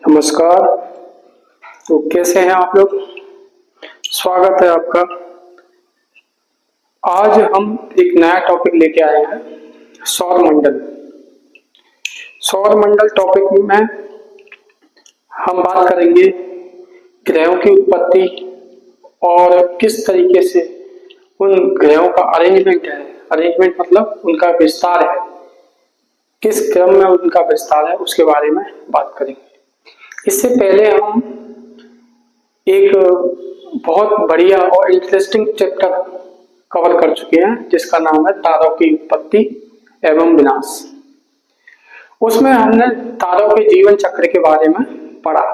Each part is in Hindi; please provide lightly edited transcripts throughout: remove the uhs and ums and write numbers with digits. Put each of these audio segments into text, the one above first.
नमस्कार। तो कैसे हैं आप लोग? स्वागत है आपका। आज हम एक नया टॉपिक लेके आए हैं, सौर मंडल। सौर मंडल टॉपिक में हम बात करेंगे ग्रहों की उत्पत्ति और किस तरीके से उन ग्रहों का अरेंजमेंट है। अरेंजमेंट मतलब उनका विस्तार है, किस क्रम में उनका विस्तार है उसके बारे में बात करेंगे। इससे पहले हम एक बहुत बढ़िया और इंटरेस्टिंग चैप्टर कवर कर चुके हैं जिसका नाम है तारों की उत्पत्ति एवं विनाश। उसमें हमने तारों के जीवन चक्र के बारे में पढ़ा।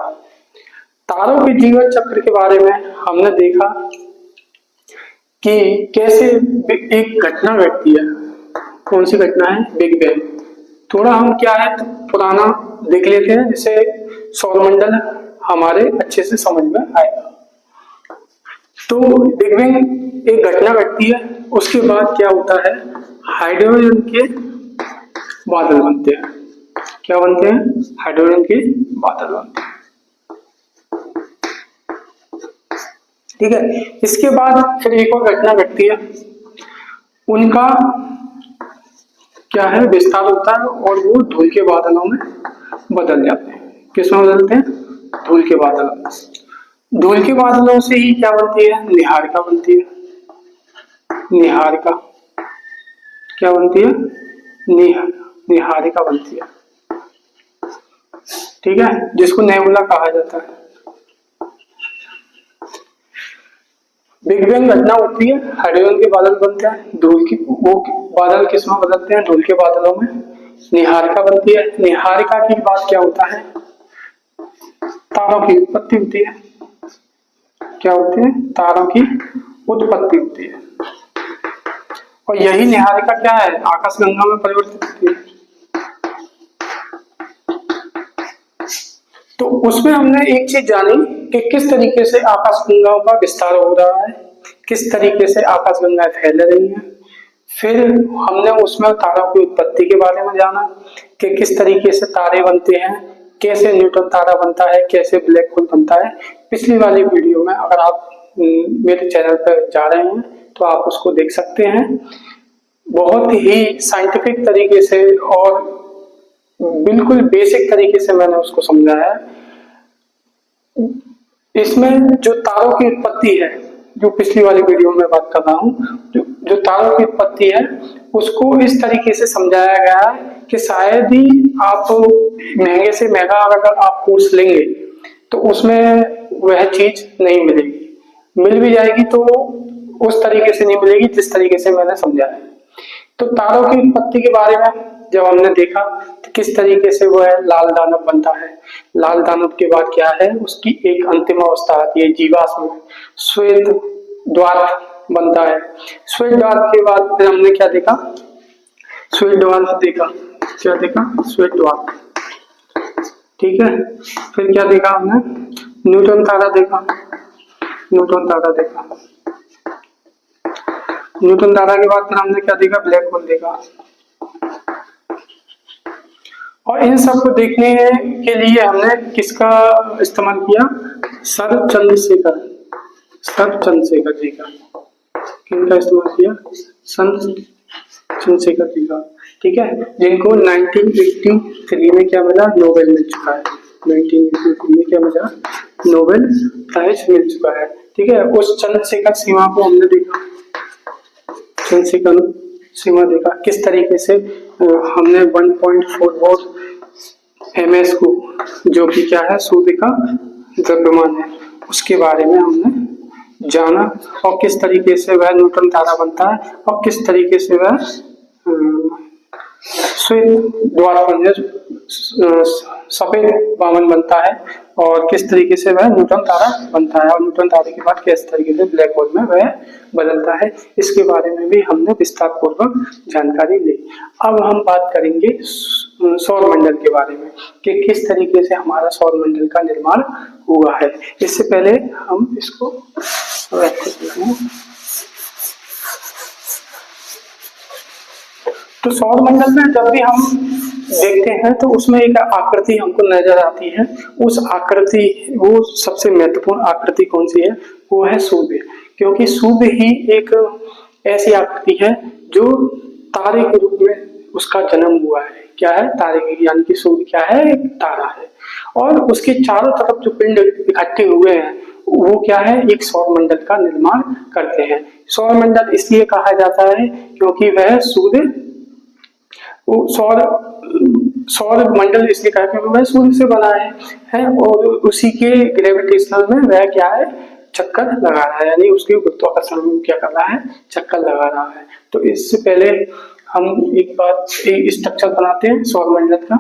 तारों के जीवन चक्र के बारे में हमने देखा कि कैसे एक घटना घटती है। कौन सी घटना है? Big bang. थोड़ा हम क्या है तो पुराना देख लेते हैं जिससे सौरमंडल हमारे अच्छे से समझ में आएगा। तो बिग बैंग एक घटना घटती है, उसके बाद क्या होता है, हाइड्रोजन के बादल बनते हैं। क्या बनते हैं? हाइड्रोजन के बादल बनते हैं। ठीक है। इसके बाद फिर एक और घटना घटती है, उनका क्या है विस्तार होता है और वो धूल के बादलों में बदल जाते हैं। किसमें बदलते हैं? धूल के बादलों में। धूल के बादलों से ही क्या बनती है? निहारिका बनती है। निहारिका क्या बनती है? निहारिका बनती है। ठीक है, जिसको नेबुला कहा जाता है। बिग बैंग घटना होती है, हाइड्रोजन के बादल बनते हैं, धूल की वो बादल किसमें बदलते हैं? धूल के बादलों में। निहारिका बनती है। निहारिका के बाद क्या होता है? तारों की उत्पत्ति होती है। क्या होती है? तारों की उत्पत्ति होती है। और यही निहारिका क्या है? आकाशगंगा में परिवर्तित होती है। तो उसमें हमने एक चीज जानी कि किस तरीके से आकाशगंगाओं का विस्तार हो रहा है, किस तरीके से आकाशगंगाएं फैल रही हैं। फिर हमने उसमें तारों की उत्पत्ति के बारे में जाना कि किस तरीके से तारे बनते हैं, कैसे न्यूट्रॉन तारा बनता है, कैसे ब्लैक होल बनता है। पिछली वाली वीडियो में अगर आप मेरे चैनल पर जा रहे हैं तो आप उसको देख सकते हैं। बहुत ही साइंटिफिक तरीके से और बिल्कुल बेसिक तरीके से मैंने उसको समझाया है। इसमें जो तारों की उत्पत्ति है, जो पिछली वाली वीडियो में बात कर रहा हूँ, जो तारों की उत्पत्ति है उसको इस तरीके से समझाया गया है कि शायद ही आप महंगे से महंगा अगर आप कोर्स लेंगे तो उसमें वह चीज नहीं मिलेगी। मिल भी जाएगी तो उस तरीके से नहीं मिलेगी जिस तरीके से मैंने समझाया। तो तारों की उत्पत्ति के बारे में जब हमने देखा तो किस तरीके से वह लाल दानव बनता है। लाल दानव के बाद क्या है, उसकी एक अंतिम अवस्था आती है जीवाश्म में, श्वेत द्वार्फ बनता है। श्वेत द्वार्फ के बाद फिर हमने क्या देखा? श्वेत द्वार्फ देखा। क्या देखा? श्वेत द्वार्फ। ठीक है। फिर क्या देखा हमने? न्यूट्रॉन तारा देखा। न्यूट्रॉन तारा देखा। न्यूट्रॉन तारा के बाद फिर हमने क्या देखा? ब्लैक होल देखा। और इन सब को देखने के लिए हमने किसका इस्तेमाल किया? सर चंद्रशेखर। सर चंद्रशेखर जी का। किनका इस्तेमाल किया? सर चंद्रशेखर जी का। ठीक है, जिनको 1983 में क्या मिला? नोबेल मिल चुका है। 1983 में क्या मिला? नोबेल प्राइज मिल चुका है। ठीक है, उस चंद्रशेखर सीमा को हमने देखा। चंद्रशेखर सीमा देखा किस तरीके से हमने 1.44 ms को, जो कि क्या है सूर्य का द्रव्यमान है, उसके बारे में हमने जाना और किस तरीके से वह न्यूट्रॉन तारा बनता है और किस तरीके से वह श्वेत द्वारपुंज सफेद वामन बनता है और किस तरीके से वह न्यूट्रॉन तारा बनता है और न्यूट्रॉन तारे के बाद किस तरीके से ब्लैक होल में वह बदलता है। इसके बारे में भी हमने विस्तार पूर्वक जानकारी ली। अब हम बात करेंगे सौर मंडल के बारे में कि किस तरीके से हमारा सौर मंडल का निर्माण हुआ है। इससे पहले हम इसको तो सौर मंडल में जब भी हम देखते हैं तो उसमें एक आकृति हमको नजर आती है। उस आकृति, वो सबसे महत्वपूर्ण आकृति कौन सी है? वो है सूर्य। क्योंकि सूर्य ही एक ऐसी आकृति है जो तारे के रूप में उसका जन्म हुआ है। क्या है? तारे की, यानी कि सूर्य क्या है? एक तारा है। और उसके चारों तरफ जो पिंड इकट्ठे हुए हैं वो क्या है? एक सौर मंडल का निर्माण करते हैं। सौर मंडल इसलिए कहा जाता है क्योंकि वह सूर्य, वो सौर मंडल इसलिए कहा क्योंकि वह सूर्य से बना है और उसी के ग्रेविटेशनल में वह क्या है? चक्कर लगा रहा है, यानी उसके गुरुत्वाकर्षण में क्या कर रहा है? चक्कर लगा रहा है। तो इससे पहले हम एक स्ट्रक्चर बनाते हैं सौर मंडल का।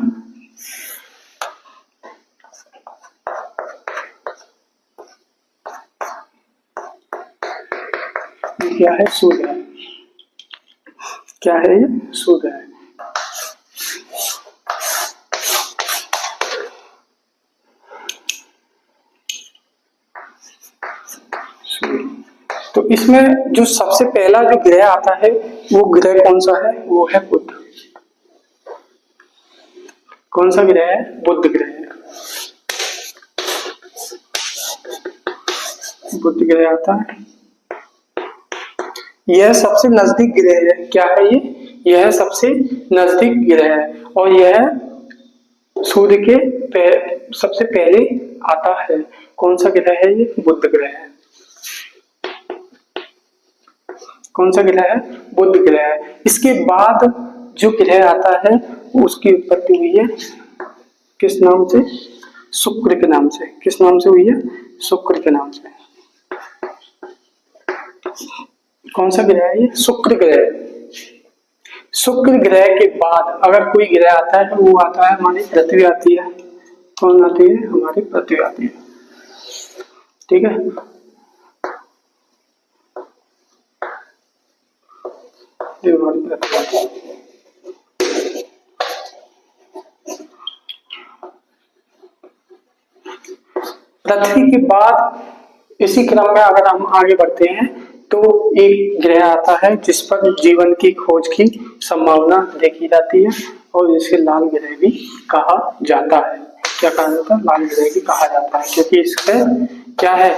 क्या है? सूर्य। क्या है ये? सूर्य है। तो इसमें जो सबसे पहला जो ग्रह आता है वो ग्रह कौन सा है? वो है बुध। कौन सा ग्रह है? बुध ग्रह है। बुध ग्रह आता है। यह सबसे नजदीक ग्रह है। क्या है ये? यह सबसे नजदीक ग्रह है और यह सूर्य के सबसे पहले आता है। कौन सा ग्रह है ये? बुध ग्रह है। कौन सा ग्रह है? बुध ग्रह है। इसके बाद जो ग्रह आता है उसकी उत्पत्ति हुई है किस नाम से? शुक्र के नाम से। किस नाम से हुई है? शुक्र के नाम से। कौन सा ग्रह है ये? शुक्र ग्रह। शुक्र ग्रह के बाद अगर कोई ग्रह आता है तो वो आता है हमारी पृथ्वी आती है। कौन आती है? हमारी पृथ्वी आती है। ठीक है। ये हमारी पृथ्वी आती है। पृथ्वी के बाद इसी क्रम में अगर हम आगे बढ़ते हैं तो एक ग्रह आता है जिस पर जीवन की खोज की संभावना देखी जाती है और इसे लाल ग्रह भी कहा जाता है। क्या कहा जाता है? लाल ग्रह भी कहा जाता है क्योंकि इसमें क्या है?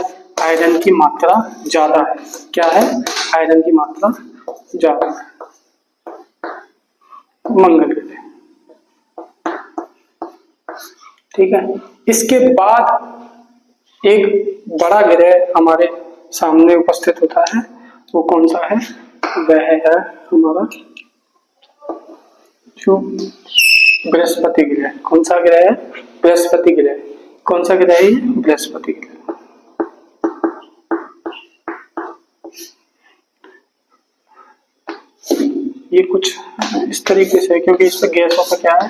आयरन की मात्रा ज्यादा है। क्या है? आयरन की मात्रा ज्यादा है। मंगल ग्रह। ठीक है। इसके बाद एक बड़ा ग्रह हमारे सामने उपस्थित होता है। वो कौन सा है? वह है हमारा जो बृहस्पति ग्रह। कौन सा ग्रह है? बृहस्पति ग्रह। कौन सा ग्रह है? बृहस्पति ग्रह। ये कुछ इस तरीके से, क्योंकि इस पर गैसों का क्या है?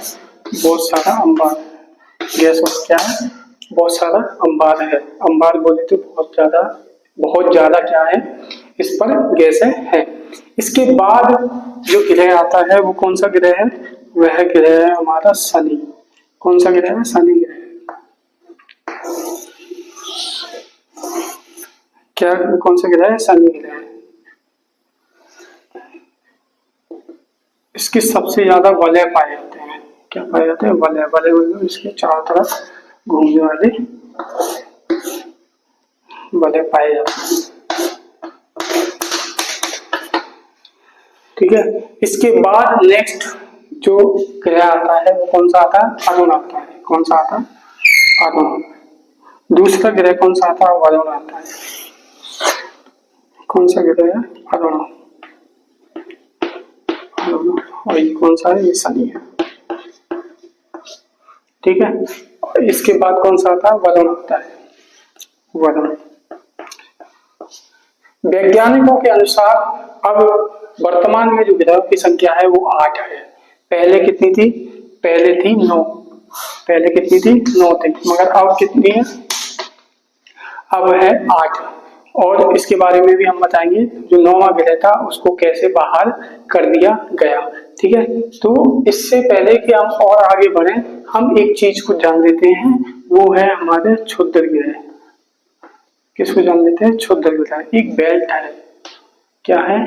बहुत सारा अंबार है। गैसों का क्या है? बहुत सारा अंबार है। अंबार बोले तो बहुत ज्यादा क्या है? इस पर गैसें हैं। इसके बाद जो ग्रह आता है वो कौन सा ग्रह है? वह ग्रह है हमारा शनि। कौन सा ग्रह है? शनि ग्रह। क्या? कौन सा ग्रह है? शनि ग्रह। इसके सबसे ज्यादा वलय पाए जाते हैं। क्या पाए जाते हैं? वलय। वलय मतलब इसके चारों तरफ घूमने वाले वलय पाए जाते हैं। ठीक है। इसके बाद नेक्स्ट जो ग्रह आता है वो कौन सा आता है? अरुण आता है। कौन सा आता है? अरुण। दूसरा ग्रह कौन सा आता है? वरुण आता है। कौन सा ग्रह है? अरुण। और ये कौन सा है? ये शनि है। ठीक है। और इसके बाद कौन सा आता है? वरुण आता है। वरुण। वैज्ञानिकों के अनुसार अब वर्तमान में जो ग्रहों की संख्या है वो 8 है। पहले कितनी थी? पहले थी 9। पहले कितनी थी? 9 थी। मगर अब कितनी है? अब है 8। और इसके बारे में भी हम बताएंगे जो 9वां ग्रह था उसको कैसे बाहर कर दिया गया। ठीक है। तो इससे पहले कि हम और आगे बढ़े हम एक चीज को जान लेते हैं, वो है हमारे क्षुद्र ग्रह। किसको जान लेते हैं? क्षुद्र ग्रह। एक बेल्ट है। क्या है?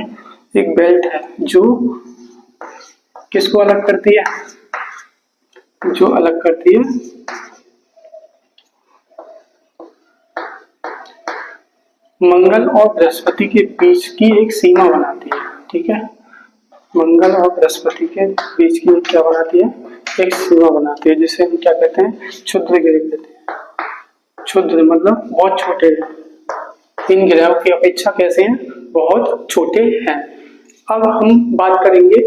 एक बेल्ट है जो किसको अलग करती है? जो अलग करती है मंगल और बृहस्पति के बीच की एक सीमा बनाती है। ठीक है, मंगल और बृहस्पति के बीच की क्या बनाती है, एक सीमा बनाती है, जिसे हम क्या कहते हैं, क्षुद्र ग्रह कहते हैं। क्षुद्र मतलब बहुत छोटे हैं, इन ग्रहों की अपेक्षा कैसे हैं, बहुत छोटे हैं। अब हम बात करेंगे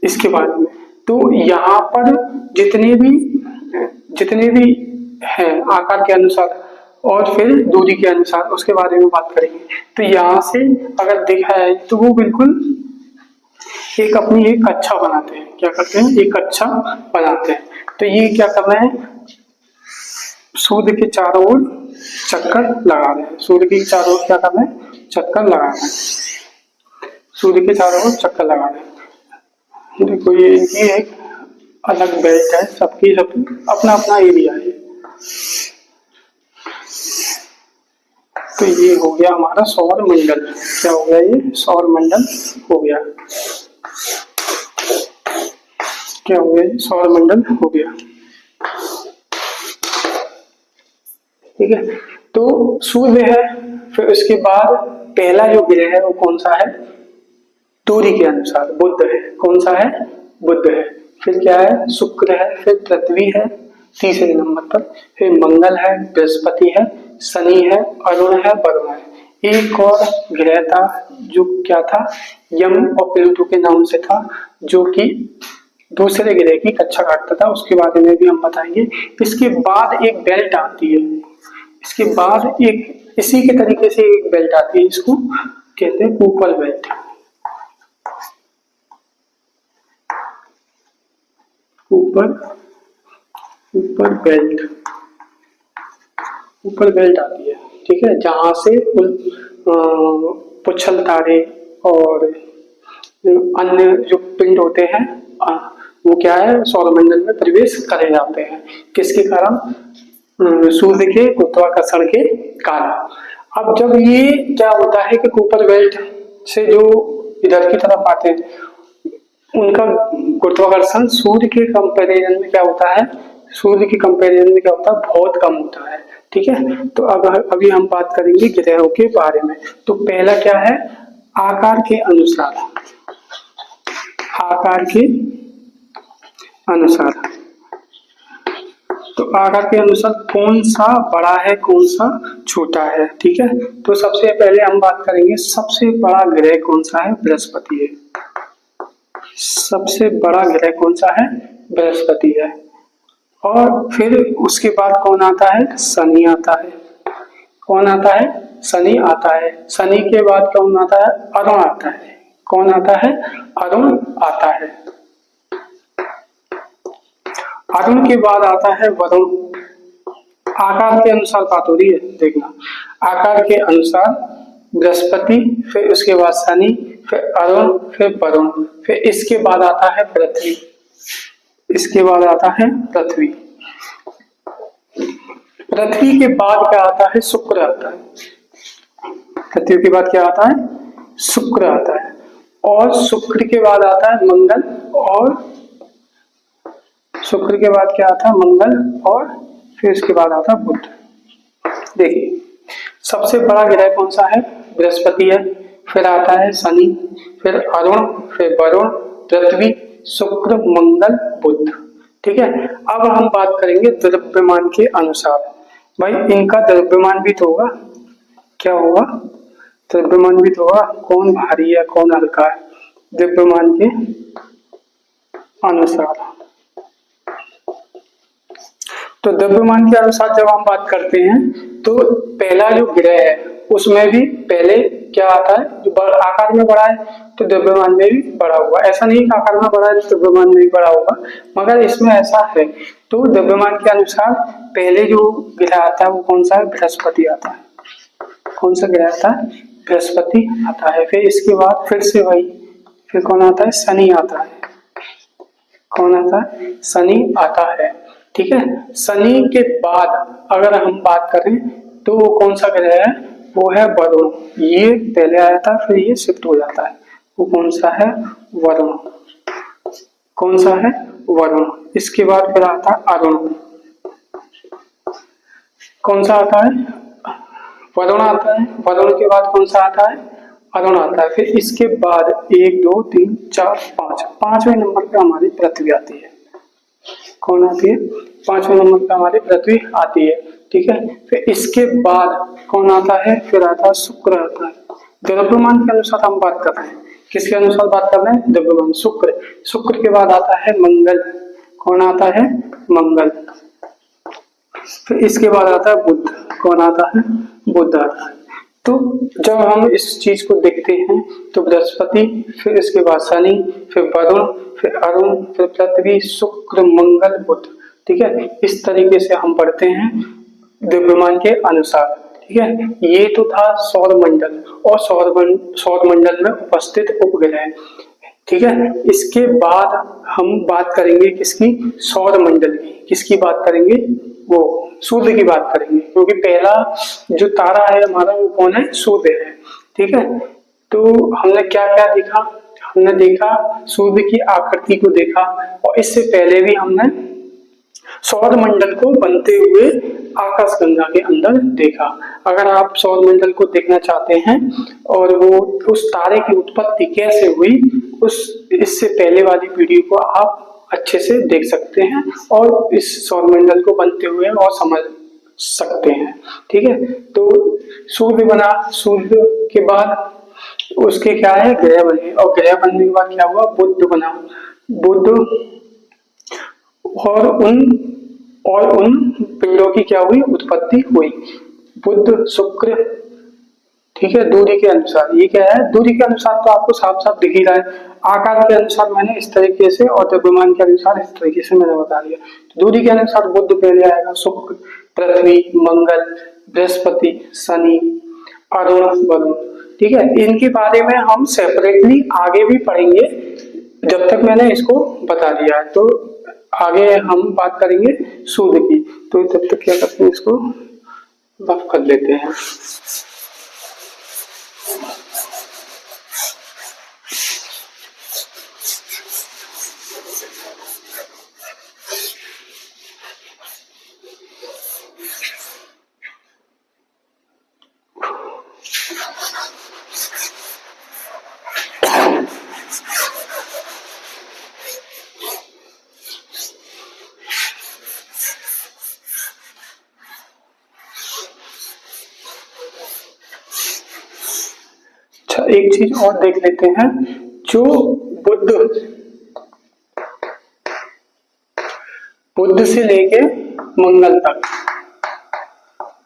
इसके बारे में। तो यहाँ पर जितने भी हैं आकार के अनुसार और फिर दूरी के अनुसार, उसके बारे में बात करेंगे। तो यहाँ से अगर देखा जाए तो वो बिल्कुल एक अपनी एक कक्षा बनाते हैं। क्या करते हैं, एक कक्षा बनाते हैं। तो ये क्या कर रहे हैं, सूर्य के चारों ओर चक्कर लगा रहे हैं। सूर्य के चारों ओर क्या कर रहे हैं, चक्कर लगा रहे हैं। सूर्य के चारों ओर चक्कर लगा रहे हैं। देखो ये इनकी एक अलग बेल्ट है, सबकी सब अपना अपना एरिया है। तो ये हो गया हमारा सौर मंडल। क्या हो गया, ये सौर मंडल हो गया। क्या हो गया, सौर मंडल हो गया। ठीक है, तो सूर्य है, फिर उसके बाद पहला जो ग्रह है वो कौन सा है, दूरी के अनुसार बुध है। कौन सा है, बुध है। फिर क्या है, शुक्र है, फिर पृथ्वी है तीसरे नंबर पर, फिर मंगल है, बृहस्पति है, शनि है, अरुण है, वरुण है। एक और ग्रह था जो क्या था, यम और प्लूटो के नाम से था, जो कि दूसरे ग्रह की कक्षा काटता था। उसके बारे में भी हम बताएंगे। इसके बाद एक बेल्ट आती है, इसके बाद एक इसी के तरीके से एक बेल्ट आती है, इसको कहते हैं कूपर बेल्ट। ऊपर बेल्ट आती है। ठीक है, जहां से पुच्छल तारे और अन्य जो पिंड होते हैं वो क्या है, सौरमंडल में प्रवेश करे जाते हैं। किसके कारण, सूर्य के गुरुत्वाकर्षण के कारण। अब जब ये क्या होता है कि कूपर बेल्ट से जो इधर की तरफ आते हैं उनका गुरुत्वाकर्षण सूर्य के कंपैरिजन में क्या होता है, सूर्य के कंपैरिजन में क्या होता है, बहुत कम होता है। ठीक है, तो अब अभी हम बात करेंगे ग्रहों के बारे में। तो पहला क्या है, आकार के अनुसार। आकार के अनुसार, तो आकार के अनुसार कौन सा बड़ा है, कौन सा छोटा है। ठीक है, तो सबसे पहले हम बात करेंगे सबसे बड़ा ग्रह कौन सा है, बृहस्पति है। सबसे बड़ा ग्रह कौन सा है, बृहस्पति है। और फिर उसके बाद कौन आता है, शनि आता है। कौन आता है, शनि आता है। शनि के बाद कौन आता है, अरुण आता है। कौन आता है, अरुण आता है। अरुण के बाद आता है वरुण। आकार के अनुसार बात हो रही है, देखना। आकार के अनुसार बृहस्पति, फिर उसके बाद शनि, फिर अरुण, फिर वरुण, फिर इसके बाद आता है पृथ्वी। इसके बाद आता है पृथ्वी। पृथ्वी के बाद क्या आता है, शुक्र आता है। पृथ्वी के बाद क्या आता है, शुक्र आता है। और शुक्र के बाद आता है मंगल, और शुक्र के बाद क्या आता है, मंगल, और फिर इसके बाद आता है बुध। देखिए सबसे बड़ा ग्रह कौन सा है, बृहस्पति है। फिर आता है शनि, फिर अरुण, फिर वरुण, पृथ्वी, शुक्र, मंगल, बुध। ठीक है, अब हम बात करेंगे द्रव्यमान के अनुसार। भाई इनका द्रव्यमान भी तो होगा, क्या होगा, द्रव्यमान भी तो होगा, कौन भारी है कौन हल्का है, द्रव्यमान के अनुसार। तो द्रव्यमान के अनुसार जब हम बात करते हैं तो पहला जो ग्रह है उसमें भी पहले क्या आता है, जो आकार में बड़ा है तो द्रव्यमान में भी बड़ा होगा। ऐसा नहीं कि आकार में बड़ा है तो द्रव्यमान में भी बड़ा होगा, मगर इसमें ऐसा है। तो द्रव्यमान के अनुसार पहले जो ग्रह आता है वो कौन सा है, बृहस्पति आता है। कौन सा ग्रह आता है, बृहस्पति आता है। फिर इसके बाद फिर से वही, फिर कौन आता है, शनि आता है। कौन आता है, शनि आता है। ठीक है, शनि के बाद अगर हम बात करें तो वो कौन सा ग्रह है, वो है वरुण। ये पहले आया था, फिर ये शिफ्ट हो जाता है। वो कौन सा है, वरुण। कौन सा है, वरुण। इसके बाद फिर आता है अरुण। कौन सा आता है? वरुण आता है। वरुण के बाद कौन सा आता है? अरुण आता है। फिर इसके बाद 1 2 3 4 5, पांचवें नंबर पे हमारी पृथ्वी आती है। कौन आती है? पांचवें नंबर पे हमारी पृथ्वी आती है। ठीक है। फिर इसके बाद कौन आता है? फिर आता है शुक्र आता है। द्रव्यमान के अनुसार हम बात कर रहे हैं। किसके अनुसार बात कर रहे हैं? द्रव्यमान। शुक्र। शुक्र के बाद आता है मंगल। कौन आता है? मंगल। फिर इसके बाद आता है बुध। कौन आता है? बुध आता है। तो जब हम इस चीज को देखते हैं तो बृहस्पति, फिर इसके बाद शनि, फिर वरुण, फिर अरुण, फिर पृथ्वी, शुक्र, मंगल, बुध। ठीक है। इस तरीके से हम पढ़ते हैं द्रव्यमान के अनुसार। ठीक है। ये तो था सौर मंडल और सौर मंडल में उपस्थित उपग्रह। ठीक है। इसके बाद हम बात करेंगे किसकी? सौर मंडल की। किसकी बात करेंगे? वो सूर्य की बात करेंगे, क्योंकि पहला जो तारा है हमारा वो कौन है? सूर्य है। ठीक है। तो हमने क्या क्या देखा? हमने देखा सूर्य की आकृति को देखा, और इससे पहले भी हमने सौर मंडल को बनते हुए आकाशगंगा के अंदर देखा। अगर आप सौर मंडल को देखना चाहते हैं और वो उस तारे की उत्पत्ति कैसे हुई, उस इससे पहले वाली वीडियो को आप अच्छे से देख सकते हैं और इस सौर मंडल को बनते हुए और समझ सकते हैं। ठीक है। तो सूर्य बना, सूर्य के बाद उसके क्या है? ग्रह बने, और ग्रह बनने के बाद क्या हुआ? बुध बना। बुध और उन पिंडों की क्या हुई? उत्पत्ति हुई। बुध, शुक्र। ठीक है। दूरी के अनुसार, ये क्या है? दूरी के अनुसार तो आपको साफ साफ दिख ही रहा है। आकार के अनुसार मैंने इस तरीके से, और द्रव्यमान के अनुसार इस तरीके से मैंने बता दिया। तो दूरी के अनुसार बुध पहले आएगा, शुक्र, पृथ्वी, मंगल, बृहस्पति, शनि, अरुण, वरुण। ठीक है। इनके बारे में हम सेपरेटली आगे भी पढ़ेंगे, जब तक मैंने इसको बता दिया है। तो आगे हम बात करेंगे सूर्य की। तो तब तक क्या करते हैं, इसको रफ कर लेते हैं। एक चीज और देख लेते हैं, जो बुध से लेके मंगल तक,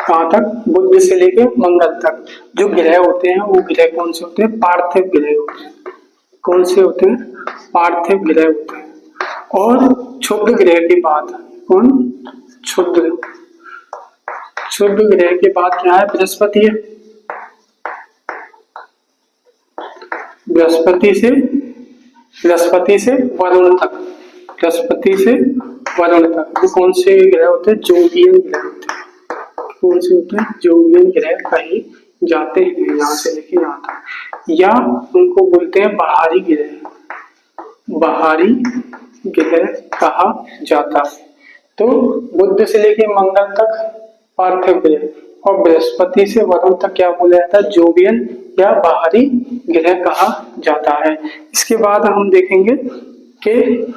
कहां तक? बुध से लेके मंगल तक जो ग्रह होते हैं वो ग्रह कौन से होते हैं? पार्थिव ग्रह होते हैं। कौन से होते हैं? पार्थिव ग्रह होते हैं। और क्षुद्र ग्रह के बाद कौन? क्षुद्र ग्रह के बाद क्या है? बृहस्पति है। बृहस्पति से वरुण तक, बृहस्पति से वरुण तक वो कौन से ग्रह होते हैं? जोगियन ग्रह होते हैं। कौन से होते हैं? जोगियन ग्रह कहे जाते हैं। यहाँ से लेके यहाँ तक, या उनको बोलते हैं बाहरी ग्रह। बाहरी ग्रह कहा जाता है। तो बुध से लेके मंगल तक पार्थिव ग्रह, और बृहस्पति से वरुण तक क्या बोला जाता है? जोगियन या बाहरी ग्रह कहा जाता है। इसके बाद हम देखेंगे कि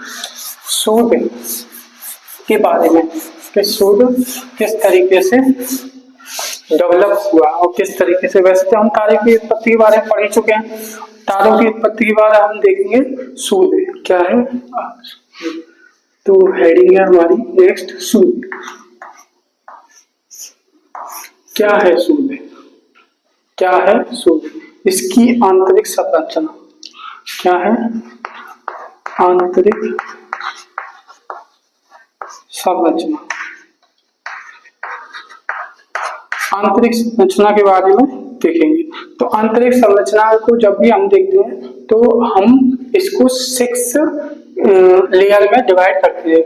सूर्य के बारे में, कि सूर्य किस तरीके से डेवलप हुआ और किस तरीके से। वैसे तो हम तारे की उत्पत्ति के बारे में पढ़ ही चुके हैं। तारों की उत्पत्ति के बाद हम देखेंगे सूर्य क्या है। तो हेडिंग है हमारी नेक्स्ट, सूर्य। क्या है सूर्य? क्या है सूर्य? इसकी आंतरिक संरचना क्या है? आंतरिक संरचना। आंतरिक संरचना के बारे में देखेंगे। तो आंतरिक संरचना को जब भी हम देखते हैं तो हम इसको 6 लेयर में डिवाइड करते हैं।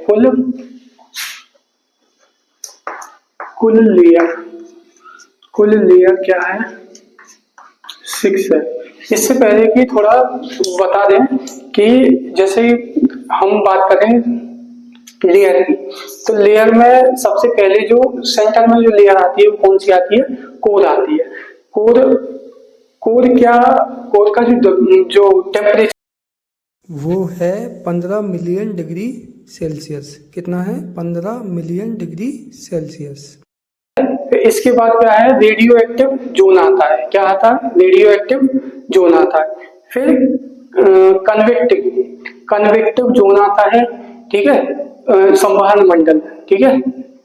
कुल लेयर क्या है? 6 है। इससे पहले कि थोड़ा बता दें कि जैसे हम बात करें लेयर की, तो लेयर में सबसे पहले जो सेंटर में जो लेयर आती है वो कौन सी आती है? कोर आती है। कोर कोर क्या कोर का जो टेम्परेचर वो है 15 मिलियन डिग्री सेल्सियस। कितना है? 15 मिलियन डिग्री सेल्सियस। इसके बाद क्या है? रेडियो एक्टिव जोन आता है। क्या आता है? रेडियो एक्टिव जोन आता है। फिर कन्वेक्टिव कन्वेक्टिव जोन आता है। ठीक है, संवहन मंडल। ठीक है,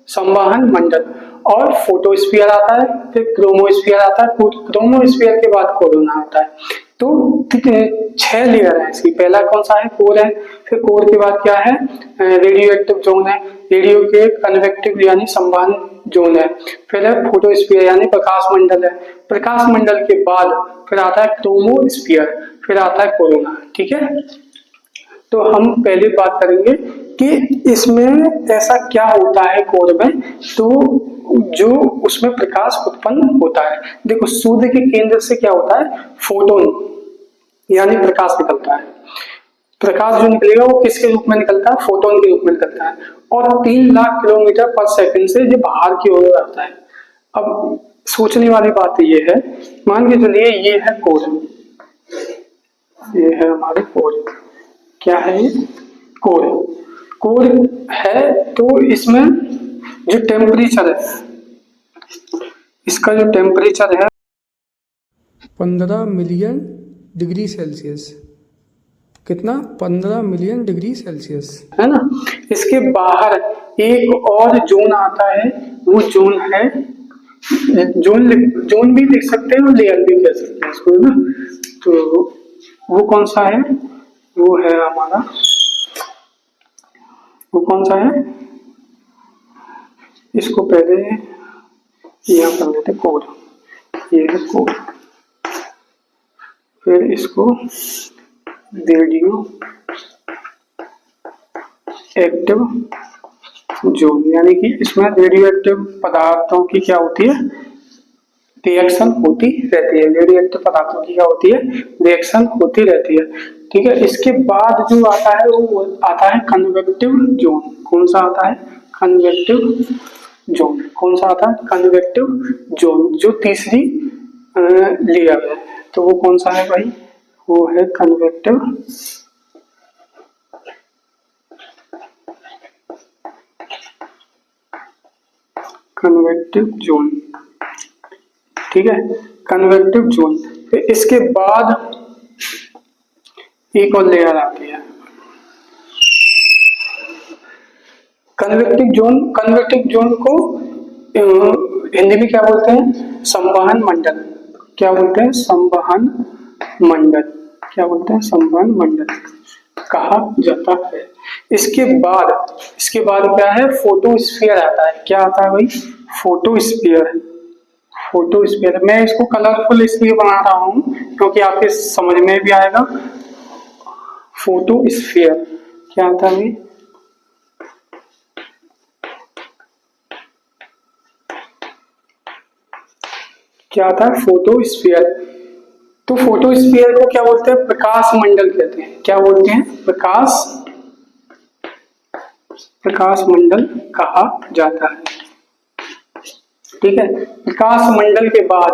संवहन मंडल। और फोटोस्फीयर आता है, फिर क्रोमोस्फीयर आता है। क्रोमोस्फीयर के बाद कोरोना आता है। तो 6 लेयर है इसकी। पहला कौन सा है? कोर है। फिर कोर के बाद क्या है? रेडियो एक्टिव जोन है। रेडियो के कन्वेक्टिव यानी संवहन जोन है। फिर है फोटोस्फीयर यानी प्रकाश मंडल है। प्रकाश मंडल के बाद फिर आता है क्रोमोस्फीयर, फिर आता है कोरोना। ठीक है, तो हम पहले बात करेंगे कि इसमें ऐसा क्या होता है कोर में, तो जो उसमें प्रकाश उत्पन्न होता है। देखो, सूर्य के केंद्र से क्या होता है? फोटोन यानी प्रकाश निकलता है। प्रकाश जो निकलेगा वो किसके रूप में निकलता है? फोटोन के रूप में निकलता है। और 3 लाख किलोमीटर पर सेकंड से ये बाहर की ओर आता है। अब सोचने वाली बात ये है, मान के चलिए ये है कोर, ये है हमारे कोर। क्या है ये? कोर। कोर है तो इसमें जो टेम्परेचर है, इसका जो टेम्परेचर है 15 मिलियन डिग्री सेल्सियस। कितना? 15 मिलियन डिग्री सेल्सियस, है ना। इसके बाहर एक और जोन आता है, वो जोन है, जोन भी लिख सकते हैं और लेयर भी कह सकते हैं इसको, है ना। तो वो कौन सा है? वो है हमारा, वो कौन सा है? इसको पहले यहाँ कर लेते कोड। ये है कोड। फिर इसको रेडियो एक्टिव जोन, यानी कि इसमें रेडियो एक्टिव पदार्थों की क्या होती है? रिएक्शन होती रहती है। रेडियो एक्टिव पदार्थों की क्या होती है? रिएक्शन होती रहती है। ठीक है, इसके बाद जो आता है वो आता है कन्वेक्टिव जोन। कौन सा आता है? Convective zone. कौन सा आता है? कन्वेक्टिव जोन, जो तीसरी लेयर है। तो वो कौन सा है भाई? वो है कन्वेक्टिव कन्वेक्टिव जोन। ठीक है, कन्वेक्टिव जोन। फिर इसके बाद एक और लेयर आती है कन्वेक्टिव जोन। कन्वेक्टिव जोन को हिंदी में क्या बोलते हैं? संवहन मंडल। क्या बोलते हैं? संवहन मंडल। क्या बोलते हैं? संवहन मंडल कहा जाता है। इसके बाद क्या है? फोटोस्फीयर आता है। क्या आता है भाई? फोटोस्फीयर। फोटोस्फीयर, मैं इसको कलरफुल इसलिए बना रहा हूं क्योंकि आपके समझ में भी आएगा। फोटोस्फीयर क्या आता है भाई? क्या आता है? फोटोस्फीयर। तो फोटोस्फीयर को क्या बोलते हैं? प्रकाश मंडल कहते हैं। क्या बोलते हैं? प्रकाश मंडल कहा जाता है। ठीक है, प्रकाश मंडल के बाद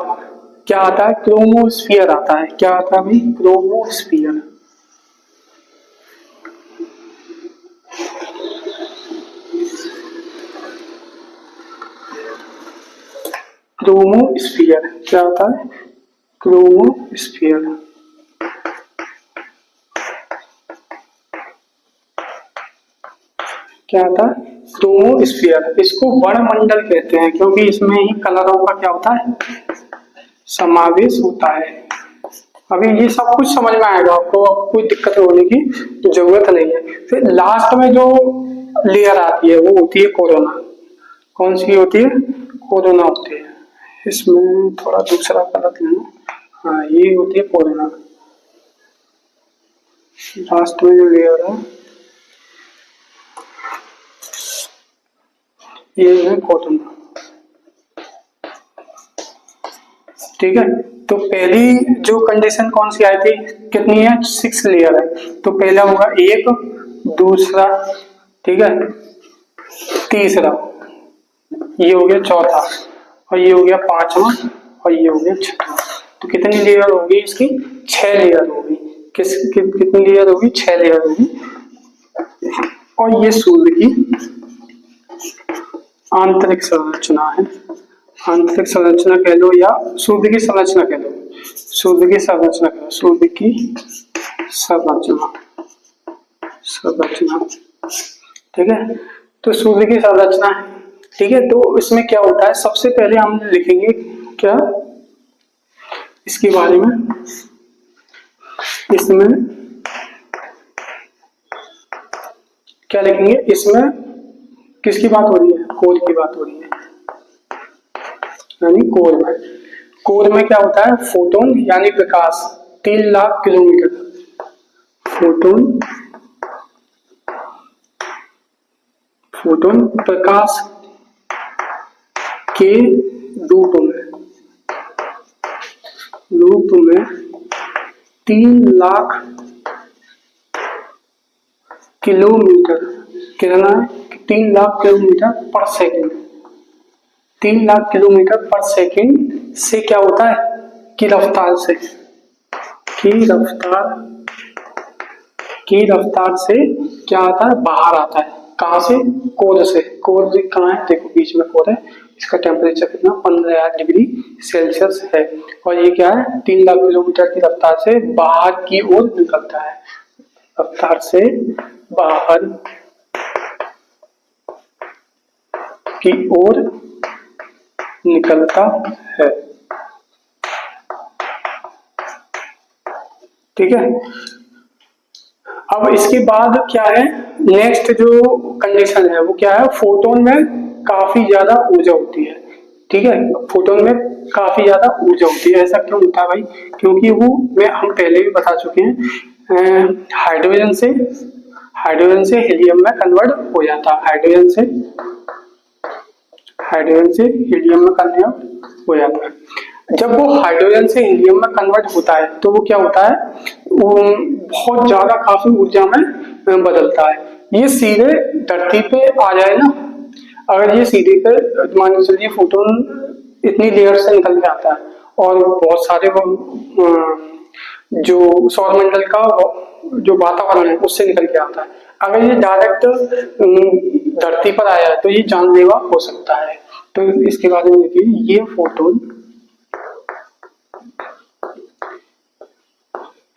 क्या आता है? क्रोमोस्फीयर आता है। क्या आता है भाई? क्रोमोस्फीयर। क्रोमोस्फीयर क्या आता है? क्रोमोस्फीयर। क्या आता है? क्रोमोस्फीयर। इसको वर्णमंडल कहते हैं क्योंकि इसमें ही कलरों का क्या होता है? समावेश होता है। अभी ये सब कुछ समझ में आएगा आपको, कोई दिक्कत होने की जरूरत नहीं है। फिर लास्ट में जो लेयर आती है वो होती है कोरोना। कौन सी होती है? कोरोना होती है। इसमें थोड़ा दूसरा कलर लेना। हाँ, ये होती है कोरोना। लास्ट में जो लेयर है ये है कोरोना। ठीक है, तो पहली जो कंडीशन कौन सी आई थी, कितनी है, 6 लेयर है, तो पहला होगा 1, दूसरा, ठीक है, तीसरा, ये हो गया चौथा, और ये हो गया पांचवा, और ये हो गया छठा। तो कितनी लेयर होगी इसकी, 6 लेयर होगी। कितनी लेयर होगी, 6 लेयर होगी। और ये सूर्य की आंतरिक संरचना है, आंतरिक संरचना कह लो या सूर्य की संरचना कह लो, सूर्य की संरचना कह लो, सूर्य की संरचना, संरचना, ठीक है। तो सूर्य की संरचना है, ठीक है। तो इसमें क्या होता है, सबसे पहले हम लिखेंगे क्या इसके बारे में, इसमें क्या लिखेंगे, इसमें किसकी बात हो रही है, कोर की बात हो रही है, यानी कोर में, कोर में क्या होता है, फोटोन यानी प्रकाश 3 लाख किलोमीटर, फोटोन, फोटोन प्रकाश के रूप में 3 लाख किलोमीटर, कितना है, 3 लाख किलोमीटर पर सेकंड, 3 लाख किलोमीटर पर सेकंड से क्या होता है कि रफ्तार से, की रफ्तार से क्या आता है, बाहर आता है, कहां से, कोर से। कोर कहाँ है, देखो बीच में कोर है, इसका टेम्परेचर कितना 15 डिग्री सेल्सियस है, और ये क्या है, 3 लाख किलोमीटर की रफ्तार से बाहर की ओर निकलता है, रफ्तार से बाहर की ओर निकलता है, ठीक है। अब इसके बाद क्या है, नेक्स्ट जो कंडीशन है वो क्या है, फोटोन में काफी ज्यादा ऊर्जा होती है, ठीक है, फोटोन में काफी ज्यादा ऊर्जा होती है। ऐसा क्यों होता है भाई, क्योंकि वो हम पहले भी बता चुके हैं, हाइड्रोजन से हीलियम में कन्वर्ट हो जाता है, हाइड्रोजन से हीलियम में कन्वर्ट हो जाता है। जब वो हाइड्रोजन से हीलियम में कन्वर्ट होता है तो वो क्या होता है, वो बहुत ज्यादा काफी ऊर्जा में बदलता है। ये सीधे धरती पे आ जाए ना, अगर ये सीधे पे मान के चलिए फोटोन इतनी लेयर से निकल के आता है और बहुत सारे जो सौरमंडल का जो वातावरण है उससे निकल के आता है, अगर ये डायरेक्ट धरती पर आया है तो ये जानलेवा हो सकता है। तो इसके बारे में देखिए, ये फोटोन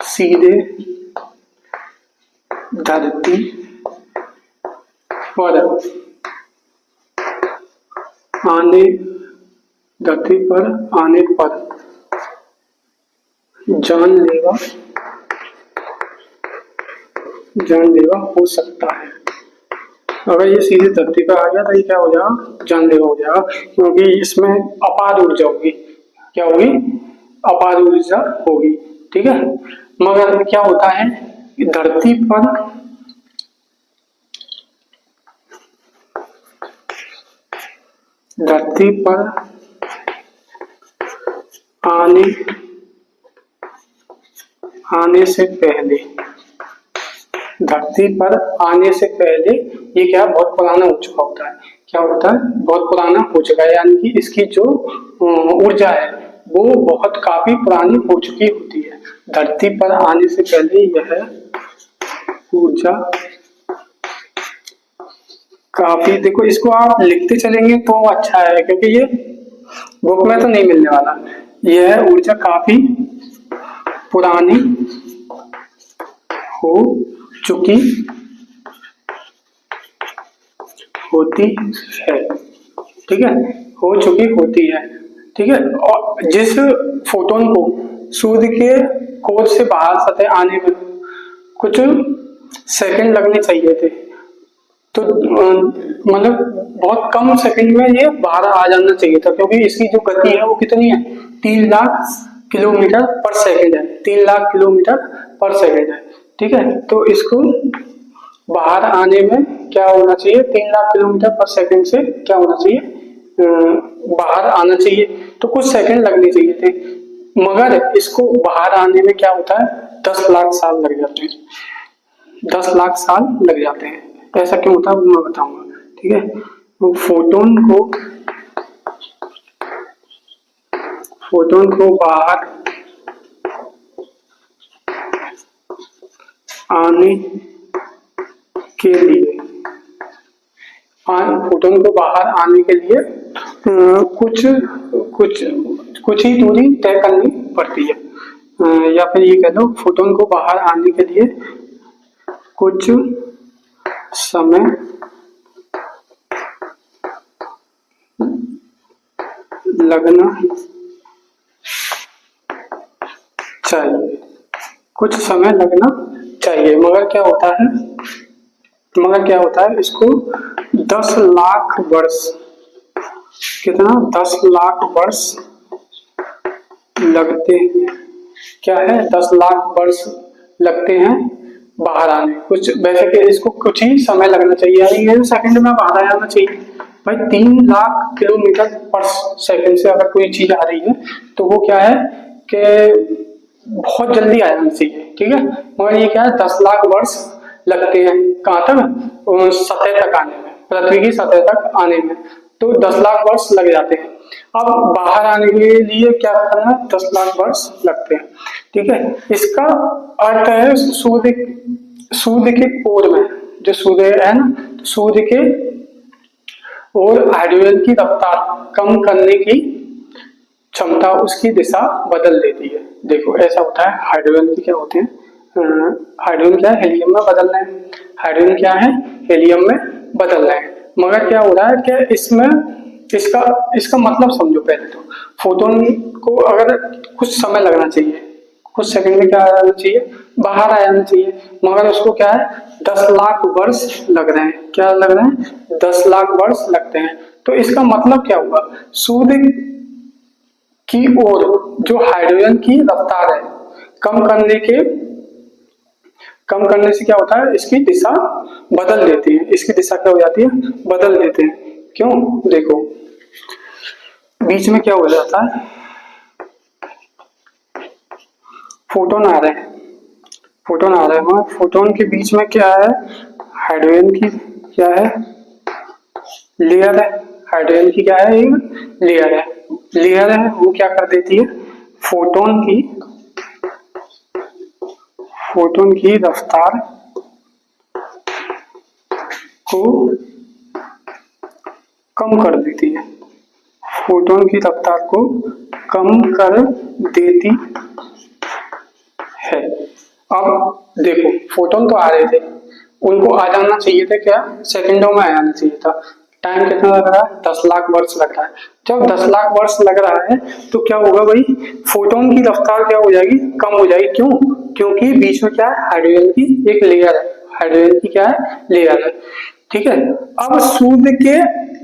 सीधे धरती पर आने पर जानलेवा हो सकता है। अगर ये सीधे धरती पर आ गया तो ये क्या हो जाएगा, जानलेवा हो जाएगा, क्योंकि इसमें अपार ऊर्जा होगी, क्या होगी, अपार ऊर्जा होगी, ठीक है। मगर क्या होता है, धरती पर आने से पहले, धरती पर आने से पहले ये क्या बहुत पुराना हो चुका होता है, क्या होता है, बहुत पुराना हो चुका है, यानी कि इसकी जो ऊर्जा है वो बहुत काफी पुरानी हो चुकी होती है। धरती पर आने से पहले यह ऊर्जा काफी, देखो इसको आप लिखते चलेंगे तो अच्छा है, क्योंकि ये बुक में तो नहीं मिलने वाला। यह ऊर्जा काफी पुरानी हो चुकी होती है, ठीक है, हो चुकी होती है, ठीक है। और जिस फोटोन को सूर्य के कोर से बाहर सतह आने में कुछ सेकंड लगने चाहिए थे, तो मतलब बहुत कम सेकंड में ये बाहर आ जाना चाहिए था, क्योंकि इसकी जो गति है वो कितनी है, 3 लाख किलोमीटर पर सेकंड है, 3 लाख किलोमीटर पर सेकंड है, ठीक है। तो इसको बाहर आने में क्या होना चाहिए, 3 लाख किलोमीटर पर सेकंड से क्या होना चाहिए, बाहर आना चाहिए, तो कुछ सेकंड लगने चाहिए थे। मगर इसको बाहर आने में क्या होता है, 10 लाख साल लग जाते हैं। 10 लाख साल लग जाते हैं। ऐसा क्यों होता है वो मैं बताऊंगा, ठीक है। तो फोटोन को बाहर आने के लिए, फोटोन को बाहर आने के लिए कुछ ही दूरी तय करनी पड़ती है, या फिर ये कह दो फोटोन को बाहर आने के लिए कुछ समय लगना चाहिए, कुछ समय लगना चाहिए। मगर क्या होता है इसको 10 लाख वर्ष, कितना 10 लाख वर्ष लगते हैं। क्या है, 10 लाख वर्ष लगते हैं बाहर आने। कुछ वैसे कि इसको कुछ ही समय लगना चाहिए, यानी ये सेकंड में बाहर आ जाना चाहिए। भाई 3 लाख किलोमीटर पर सेकंड से अगर कोई चीज आ रही है तो वो क्या है कि बहुत जल्दी आ जाना चाहिए, ठीक है। मगर ये क्या है, 10 लाख वर्ष लगते हैं कहाँ तक, सतह तक आने में, पृथ्वी की सतह तक आने में। तो 10 लाख वर्ष लग जाते हैं। अब बाहर आने के लिए क्या करना है, 10 लाख वर्ष लगते हैं, ठीक है। इसका अर्थ है सूर्य के कोर में, जो सूर्य है ना, सूर्य के और हाइड्रोजन की रफ्तार कम करने की क्षमता उसकी दिशा बदल देती है। देखो ऐसा होता है, हाइड्रोजन की क्या होते हैं, हाइड्रोजन क्या है, हेलियम में बदल रहे हैं। हाइड्रोजन क्या है, हेलियम में बदल रहे हैं। मगर क्या हो रहा है कि इसमें इसका मतलब समझो पहले तो। फोटोन को अगर कुछ समय लगना चाहिए, कुछ सेकंड में क्या आ जाना चाहिए, बाहर आ जाना चाहिए, मगर उसको क्या है 10 लाख वर्ष लग रहे हैं। क्या लग रहे हैं, 10 लाख वर्ष लगते हैं। तो इसका मतलब क्या हुआ, सूर्य की ओर जो हाइड्रोजन की रफ्तार है कम करने से क्या होता है, इसकी दिशा बदल देती है। इसकी दिशा क्या हो जाती है, बदल देते हैं। क्यों, देखो बीच में क्या हो जाता है, फोटोन आ रहे हैं वहां, फोटोन के बीच में क्या है, हाइड्रोजन की क्या है, लेयर है। हाइड्रोजन की क्या है, एक लेयर है। वो क्या कर देती है, फोटोन की रफ्तार को कम कर देती है। फोटोन की रफ्तार को कम कर देती है। अब देखो फोटोन तो आ रहे थे, उनको आ जाना चाहिए था, क्या सेकंडों में आ जाना चाहिए था। टाइम कितना लग रहा है, 10 लाख वर्ष लग रहा है। जब 10 लाख वर्ष लग रहा है तो क्या होगा भाई, फोटोन की रफ्तार क्या हो जाएगी, कम हो जाएगी। क्यों, क्योंकि बीच में क्या है, हाइड्रोजन की एक लेयर है। हाइड्रोजन की क्या है, लेयर है, ठीक है। अब सूर्य के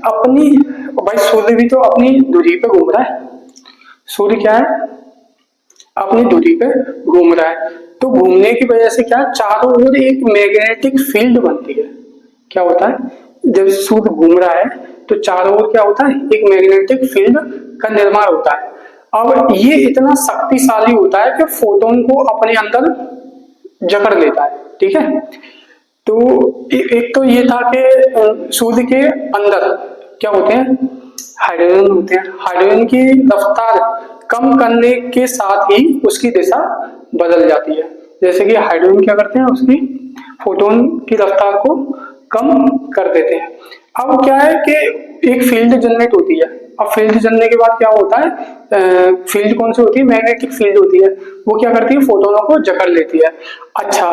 अपनी, भाई सूर्य भी तो अपनी दूरी पे घूम रहा है। सूर्य क्या है, अपनी दूरी पे घूम रहा है। तो घूमने की वजह से क्या, चारों ओर एक मैग्नेटिक फील्ड बनती है। क्या होता है, जब सूर्य घूम रहा है तो चारों ओर क्या होता है, एक मैग्नेटिक फील्ड का निर्माण होता है। अब ये इतना शक्तिशाली होता है कि फोटोन को अपने अंदर जकड़ लेता है, ठीक है। तो एक तो ये था कि सूर्य के अंदर क्या होते हैं, हाइड्रोजन होते हैं। हाइड्रोजन की रफ्तार कम करने के साथ ही उसकी दिशा बदल जाती है। जैसे कि हाइड्रोजन क्या करते हैं, उसकी फोटोन की रफ्तार को कम कर देते हैं। अब क्या है कि एक फील्ड जनरेट होती है। अब फील्ड जनने के बाद क्या होता है, फील्ड कौन सी होती है, मैग्नेटिक फील्ड होती है। वो क्या करती है, फोटोनों को जकड़ लेती है। अच्छा,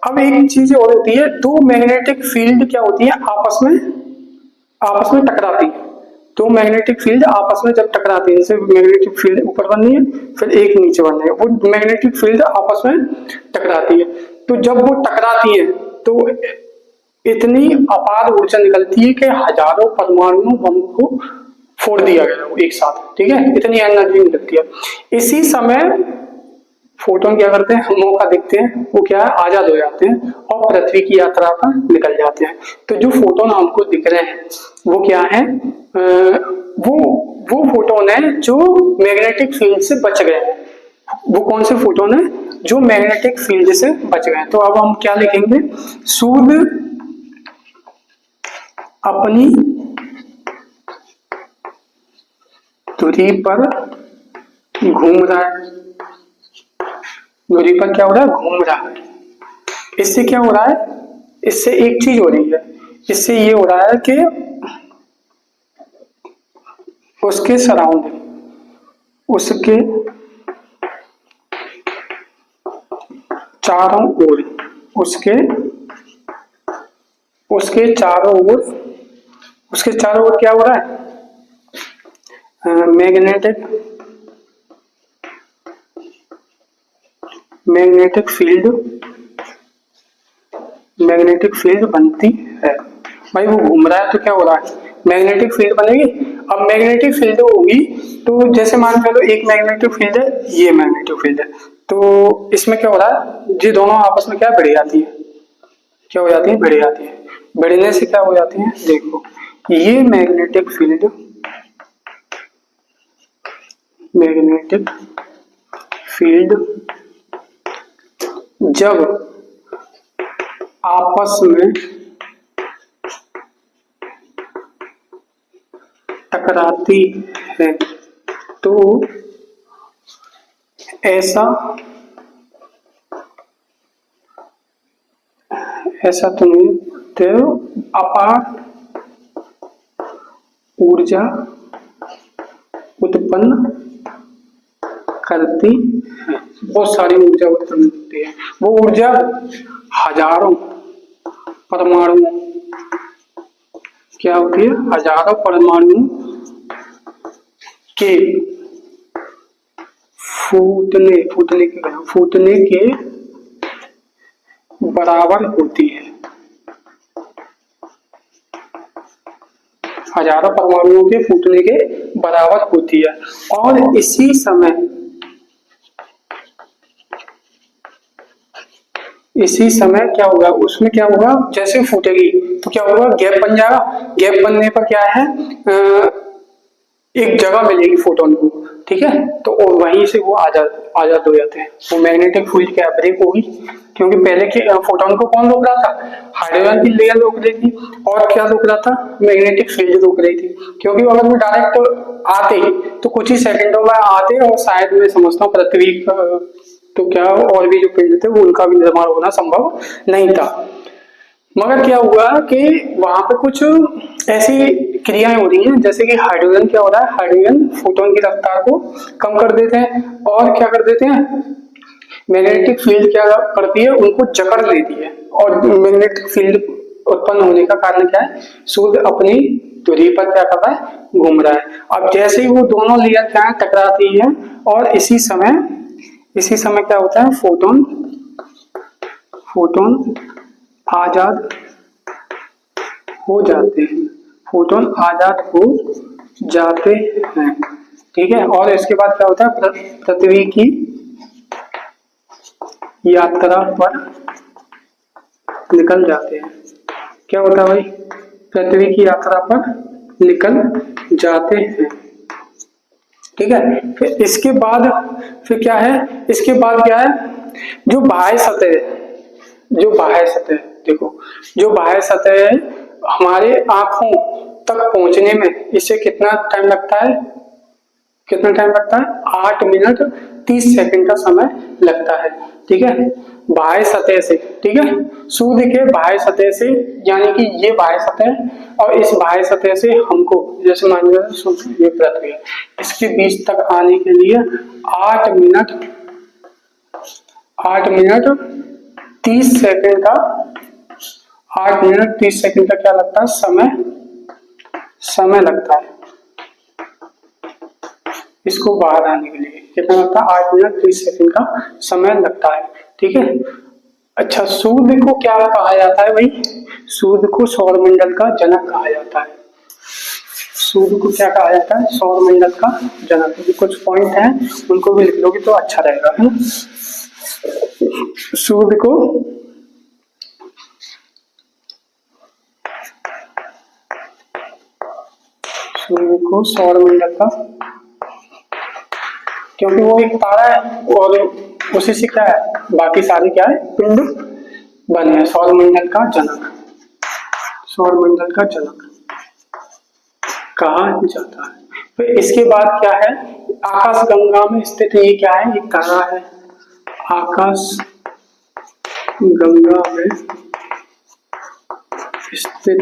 अब एक चीज और होती है, दो मैग्नेटिक फील्ड क्या होती है, आपस में टकराती है। दो मैग्नेटिक फील्ड आपस में जब टकराती है, जैसे मैग्नेटिक फील्ड ऊपर बन रही है, फिर एक नीचे बन रही है, वो मैग्नेटिक फील्ड आपस में टकराती है। तो जब वो टकराती है तो इतनी अपार ऊर्जा निकलती है कि हजारों परमाणु बम को फोड़ दिया गया वो एक साथ, ठीक है। इतनी एनर्जी निकलती है। इसी समय फोटोन क्या करते हैं, मौका देखते हैं, वो क्या है, आजाद हो जाते हैं और पृथ्वी की यात्रा पर निकल जाते हैं। तो जो फोटोन हमको दिख रहे हैं वो क्या है, वो फोटोन है जो मैग्नेटिक फील्ड से बच गए हैं। वो कौन से फोटोन है जो मैग्नेटिक फील्ड से बच गए। तो अब हम क्या लिखेंगे, सूर्य अपनी धुरी पर घूम रहा है, धुरी पर क्या हो रहा है, घूम रहा है। इससे क्या हो रहा है, इससे एक चीज हो रही है, इससे ये हो रहा है कि उसके सराउंडिंग, उसके चारों ओर, उसके चारों ओर क्या हो रहा है, मैग्नेटिक फील्ड बनती है। भाई वो घूम रहा है तो क्या हो रहा है, मैग्नेटिक फील्ड बनेगी। अब मैग्नेटिक फील्ड होगी तो जैसे मान के लो एक मैग्नेटिक फील्ड है, ये मैग्नेटिक फील्ड है, तो इसमें क्या हो रहा है, ये दोनों आपस में क्या भिड़ जाती है, क्या हो जाती है, भिड़ जाती है। भिड़ने से क्या हो जाती है, देखो ये मैग्नेटिक फील्ड जब आपस में टकराती है तो ऐसा तुम्हें तो अपार ऊर्जा उत्पन्न करती है, बहुत सारी ऊर्जा उत्पन्न होती है। वो ऊर्जा हजारों परमाणु, क्या होती है, हजारों परमाणु के फूटने के बराबर होती है। हजारों परमाणुओं के फूटने के बराबर होती है। और इसी समय क्या होगा, उसमें क्या होगा, जैसे फूटेगी तो क्या होगा, गैप बन जाएगा। गैप बनने पर क्या है, एक जगह मिलेगी फोटोन को, ठीक है, तो और वहीं से वो आजाद हो जाते हैं। वो मैग्नेटिक फील्ड क्या ब्रेक होगी, क्योंकि पहले के फोटोन को कौन रोक रहा था, हाइड्रोजन की लेयर रोक रही थी, और क्या रोक रहा था, मैग्नेटिक फील्ड रोक रही थी। क्योंकि अगर वो डायरेक्ट आते तो कुछ ही सेकंडों में आते, और शायद मैं समझता हूँ पृथ्वी तो क्या और भी जो पिंड थे वो उनका भी निर्माण होना संभव नहीं था। मगर क्या हुआ कि वहां पे कुछ ऐसी क्रियाएं हो रही हैं, जैसे कि हाइड्रोजन क्या हो रहा है, हाइड्रोजन फोटोन की रफ्तार को कम कर देते हैं, और क्या कर देते हैं, मैग्नेटिक फील्ड क्या करती है, उनको जकड़ लेती है। और मैग्नेटिक फील्ड उत्पन्न होने का कारण क्या है, सूर्य अपनी धुरी पर क्या कर रहा है, घूम रहा है। अब जैसे ही वो दोनों लेयर क्या है, टकराती है, और इसी समय क्या होता है, फोटोन आजाद हो जाते हैं, फोटोन आजाद हो जाते हैं, ठीक है। और इसके बाद क्या होता है, पृथ्वी की यात्रा पर निकल जाते हैं। क्या होता है भाई, पृथ्वी की यात्रा पर निकल जाते हैं, ठीक है। फिर इसके बाद फिर क्या है, इसके बाद क्या है, जो बाह्य सतह देखो, जो बाह्य सतह है हमारे आंखों तक पहुंचने में इससे कितना टाइम लगता है, 8 मिनट 30 सेकंड का समय लगता है, ठीक है, बाह्य सतह से, ठीक है, सूर्य के बाह्य सतह से, यानी कि ये बाह्य सतह, और इस बाह्य सतह से हमको, जैसे मान लो ये पृथ्वी है, इसके बीच तक आने के लिए 8 मिनट 30 सेकंड का 8 मिनट 30 सेकंड का क्या लगता है, समय लगता है। इसको बाहर आने के लिए कितना लगता है, 8 मिनट 30 सेकंड का समय लगता है, ठीक है। अच्छा, सूर्य को क्या कहा जाता है भाई, सूर्य को सौरमंडल का जनक कहा जाता है। सूर्य को क्या कहा जाता है, सौरमंडल का जनक। कुछ पॉइंट हैं उनको भी लिख लोगे तो अच्छा रहेगा, है ना। सूर्य को सौरमंडल का क्योंकि वो एक तारा है और उसी से क्या है, बाकी सारे क्या है, पिंड बने हैं। सौरमंडल का जनक, सौरमंडल का जनक कहा जाता है। फिर इसके बाद क्या है, आकाश गंगा में स्थित ये क्या है, एक तारा है। आकाश गंगा में स्थित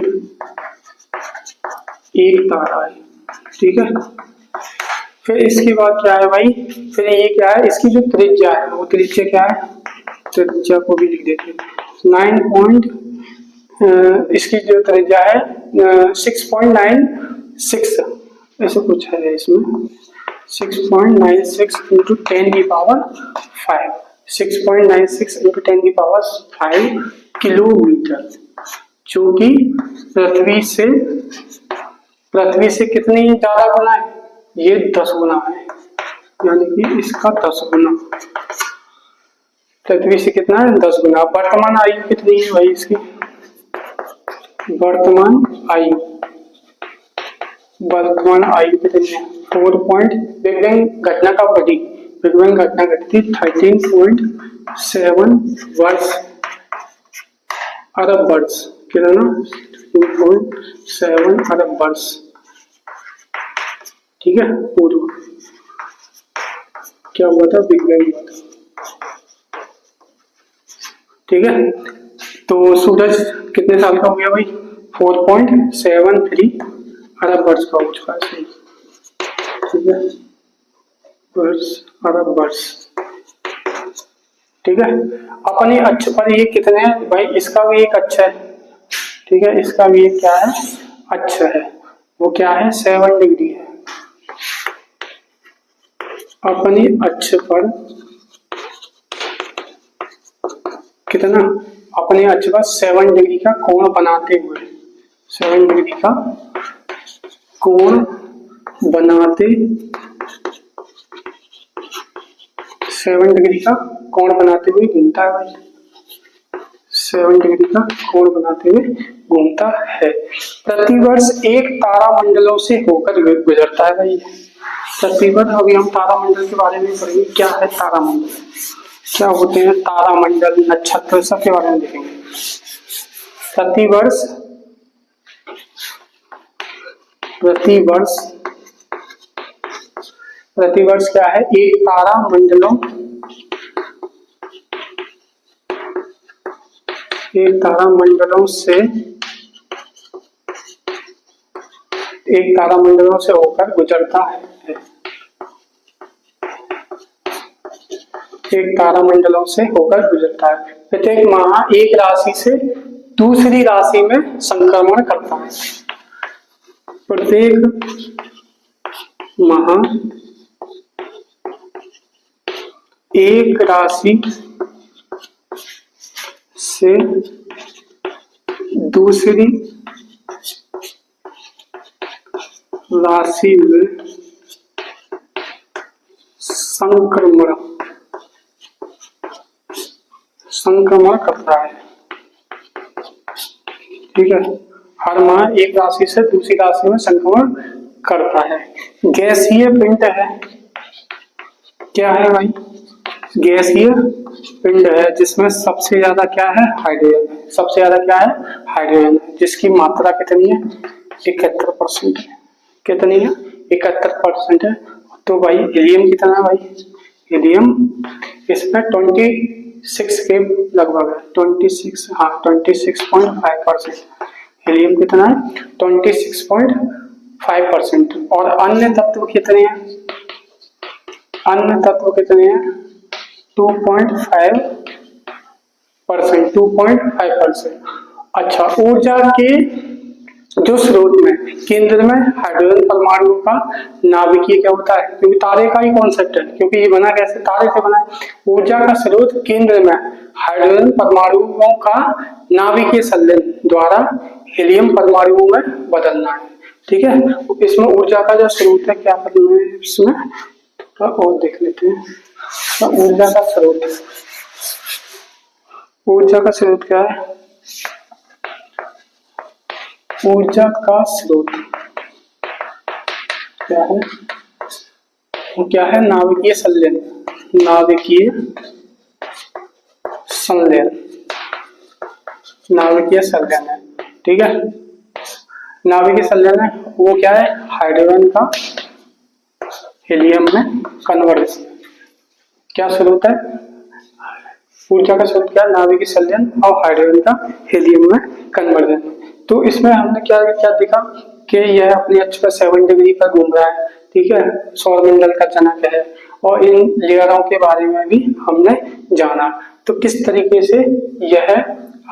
एक तारा है, ठीक है। फिर इसके बाद क्या है भाई, फिर ये क्या है, इसकी जो त्रिज्या है वो त्रिज्या क्या है, त्रिज्या को भी लिख देते हैं 9 पॉइंट, इसकी जो त्रिज्या है 6.96, ऐसे कुछ है इसमें, 6.96 इंटू 10⁵, 6.96 इंटू 10⁵ किलोमीटर, जो कि पृथ्वी से कितनी ज्यादा गुना है, ये 10 गुना है, यानी कि इसका 10 गुना, पृथ्वी से कितना है, 10 गुना। वर्तमान आयु कितनी है भाई इसकी, वर्तमान आयु कितनी है, 4 बिग बैंग घटना कब घटी, बिग बैंग घटना घटी 13.7 वर्ष, अरब वर्ष, कितना 13.7 अरब वर्ष, ठीक है। पूर्व क्या हुआ था, बिग बैंग हुआ था, ठीक है। तो सूरज कितने साल का हो गया भाई, 4.73 अरब वर्ष का हो चुका है, ठीक है, वर्ष, अरब वर्ष, ठीक है। अपने अक्ष पर ये कितने हैं भाई, इसका भी एक अक्ष है, ठीक है, इसका भी एक क्या है, अक्ष है, वो क्या है, 7 डिग्री है। अपने अक्ष पर कितना, अपने अक्ष पर 7 डिग्री का कोण बनाते हुए, 7 डिग्री का कोण बनाते, 7 डिग्री का कोण बनाते हुए घूमता है भाई, 7 डिग्री का कोण बनाते हुए घूमता है। प्रतिवर्ष एक तारामंडलों से होकर गुजरता है भाई, प्रतिवर्ष। अभी हम तारामंडल के बारे में पढ़ेंगे, क्या है तारामंडल, क्या होते हैं तारामंडल, नक्षत्र, सबके बारे में देखेंगे। प्रतिवर्ष क्या है, एक तारामंडलों से होकर गुजरता है, एक तारामंडलों से होकर गुजरता है। प्रत्येक माह एक राशि से दूसरी राशि में संक्रमण करता है, प्रत्येक माह एक राशि से दूसरी राशि में संक्रमण करता है, ठीक है। हर माह एक राशि से दूसरी राशि में संक्रमण करता है। गैसीय पिंड है, क्या है भाई, गैसीय पिंड है, जिसमें सबसे ज्यादा क्या है, हाइड्रोजन, सबसे ज्यादा क्या है, हाइड्रोजन, जिसकी मात्रा कितनी है, 71% है, कितनी है, 71% है। तो भाई हीलियम कितना है भाई, हीलियम इसमें 26 के लगभग है, 26, हाँ 26.5%, हीलियम कितना है, 26.5%। और अन्य तत्व कितने हैं, अन्य तत्व कितने हैं, 2.5%। अच्छा, ऊर्जा के जो स्रोत में केंद्र में हाइड्रोजन परमाणु का नाभिकीय क्या होता है, क्योंकि तारे का ही कॉन्सेप्ट है, क्योंकि ये बना कैसे, तारे से बना है। ऊर्जा का स्रोत केंद्र में हाइड्रोजन परमाणुओं का नाभिकीय संलयन द्वारा हीलियम परमाणुओं में बदलना है, ठीक है। इसमें ऊर्जा का जो स्रोत है, क्या करना है इसमें, और देख लेते हैं। ऊर्जा का स्रोत, ऊर्जा का स्रोत क्या है, ऊर्जा का स्रोत क्या है, वो क्या है, नाभिकीय संलयन, नाभिकीय संलयन, नाभिकीय संलयन है। ठीक है, नाभिकीय संलयन है वो क्या है, हाइड्रोजन का हीलियम में कन्वर्जन। क्या स्रोत है, ऊर्जा का स्रोत क्या, नाभिकीय संलयन और हाइड्रोजन का हीलियम में कन्वर्जन। तो इसमें हमने क्या क्या देखा कि यह अपनी अक्ष पर 7 डिग्री पर घूम रहा है। ठीक है, सौरमंडल का जनक है और इन लेयरों के बारे में भी हमने जाना। तो किस तरीके से यह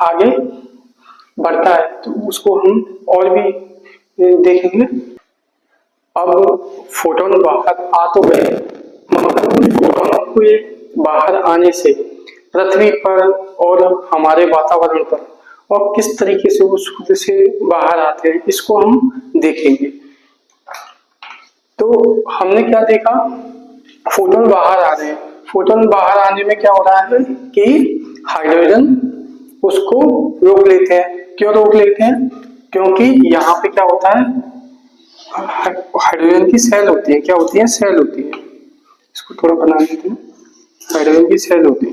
आगे बढ़ता है तो उसको हम और भी देखेंगे। अब फोटोन बाहर आ तो गए, मगर उन फोटोनों को बाहर आने से पृथ्वी पर और हमारे वातावरण पर और किस तरीके से वो सूर्य से बाहर आते हैं इसको हम देखेंगे। तो हमने क्या देखा, फोटोन बाहर आ रहे हैं। फोटोन बाहर आने में क्या हो रहा है कि हाइड्रोजन उसको रोक लेते हैं। क्यों रोक लेते हैं, क्योंकि यहाँ पे क्या होता है, हाइड्रोजन की सेल होती है। क्या होती है, सेल होती है। इसको थोड़ा बना देते हैं, हाइड्रोजन की सेल होती है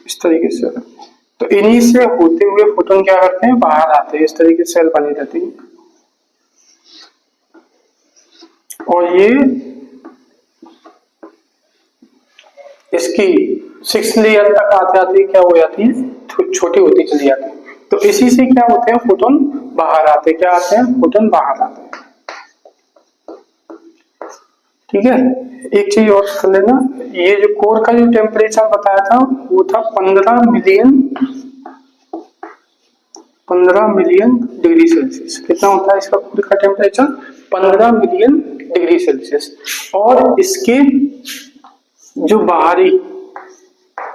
इस तरीके से। तो इन्हीं से होते हुए फोटोन क्या करते हैं, बाहर आते हैं। इस तरीके से सेल बनी रहती है और ये इसकी 6 लेयर तक आते आते क्या हो जाती है, छोटी होती चली जाती है। तो इसी से क्या होते हैं, फोटोन बाहर आते हैं। क्या आते हैं, फोटोन बाहर आते हैं। ठीक है, एक चीज और कर लेना, ये जो कोर का जो टेम्परेचर बताया था वो था 15 मिलियन डिग्री सेल्सियस। कितना होता है इसका कोर का टेम्परेचर, 15 मिलियन डिग्री सेल्सियस। और इसके जो बाहरी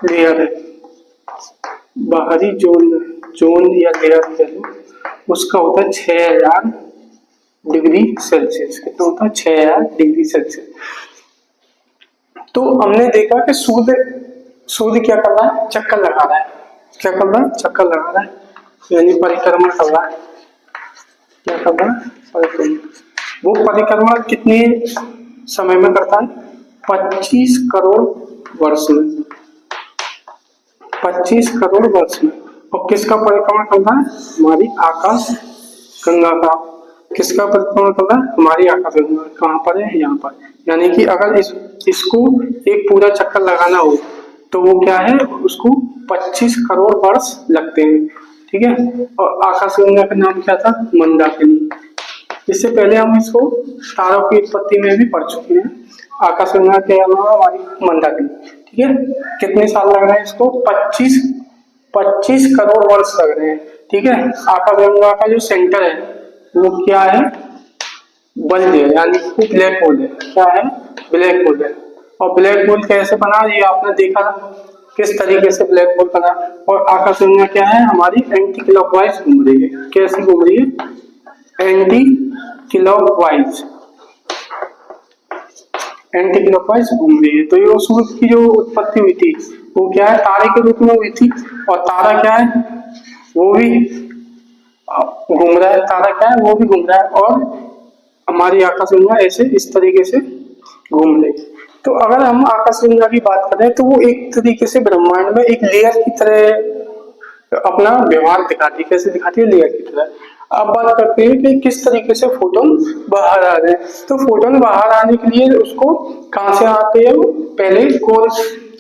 लेयर है, बाहरी जोन या लेयर है, उसका होता है 6000 डिग्री सेल्सियस। कितना होता है, 6000 डिग्री सेल्सियस। तो हमने देखा कि सूर्य क्या कर रहा है, चक्कर लगा रहा है। क्या कर रहा है, चक्कर लगा रहा है, यानी परिक्रमा कर रहा है। क्या कर रहा है, परिक्रमा। वो परिक्रमा कितने समय में करता है, 25 करोड़ वर्ष में, 25 करोड़ वर्ष में। और किसका परिक्रमा कर रहा है, हमारी आकाश गंगा का। किसका परिक्रमा कर रहा है, हमारी आकाश गंगा। कहाँ पर है, यहाँ पर। यानी कि अगर इसको एक पूरा चक्कर लगाना हो तो वो क्या है, उसको 25 करोड़ वर्ष लगते हैं। ठीक है, और आकाश गंगा का नाम क्या था, मंदाकिनी। इससे पहले हम इसको तारों की उत्पत्ति में भी पढ़ चुके हैं। आकाश गंगा के अलावा हमारी मंदाकिनी। ठीक है, कितने साल लग रहे हैं इसको, 25 करोड़ वर्ष लग रहे हैं। ठीक है, आकाश गंगा का जो सेंटर है वो क्या है, बल्ब है, यानी कि ब्लैक होल है। क्या है, ब्लैक होल है। और ब्लैक होल कैसे बना, ये आपने देखा किस तरीके से ब्लैक होल बना। और आकाश गंगा क्या है, हमारी एंटी क्लॉकवाइज घूम रही है। कैसी घूम रही है, एंटी क्लॉकवाइज, एंटी क्लॉकवाइज घूम रही है। तो ये सूर्य की जो उत्पत्ति हुई थी वो क्या है, तारे के रूप में हुई थी। और तारा क्या है, वो भी घूम रहा है। तारा क्या है, वो भी घूम रहा है। और हमारी आकाशगंगा ऐसे इस तरीके से घूम रही। तो अगर हम आकाशगंगा की बात करें तो वो एक तरीके से ब्रह्मांड में एक लेयर की तरह अपना व्यवहार दिखाती है। कैसे दिखाती है, लेयर की तरह। अब बात करते हैं कि किस तरीके से फोटोन बाहर आ रहे हैं। तो फोटोन बाहर आने के लिए उसको कहां से आते हैं, पहले कोर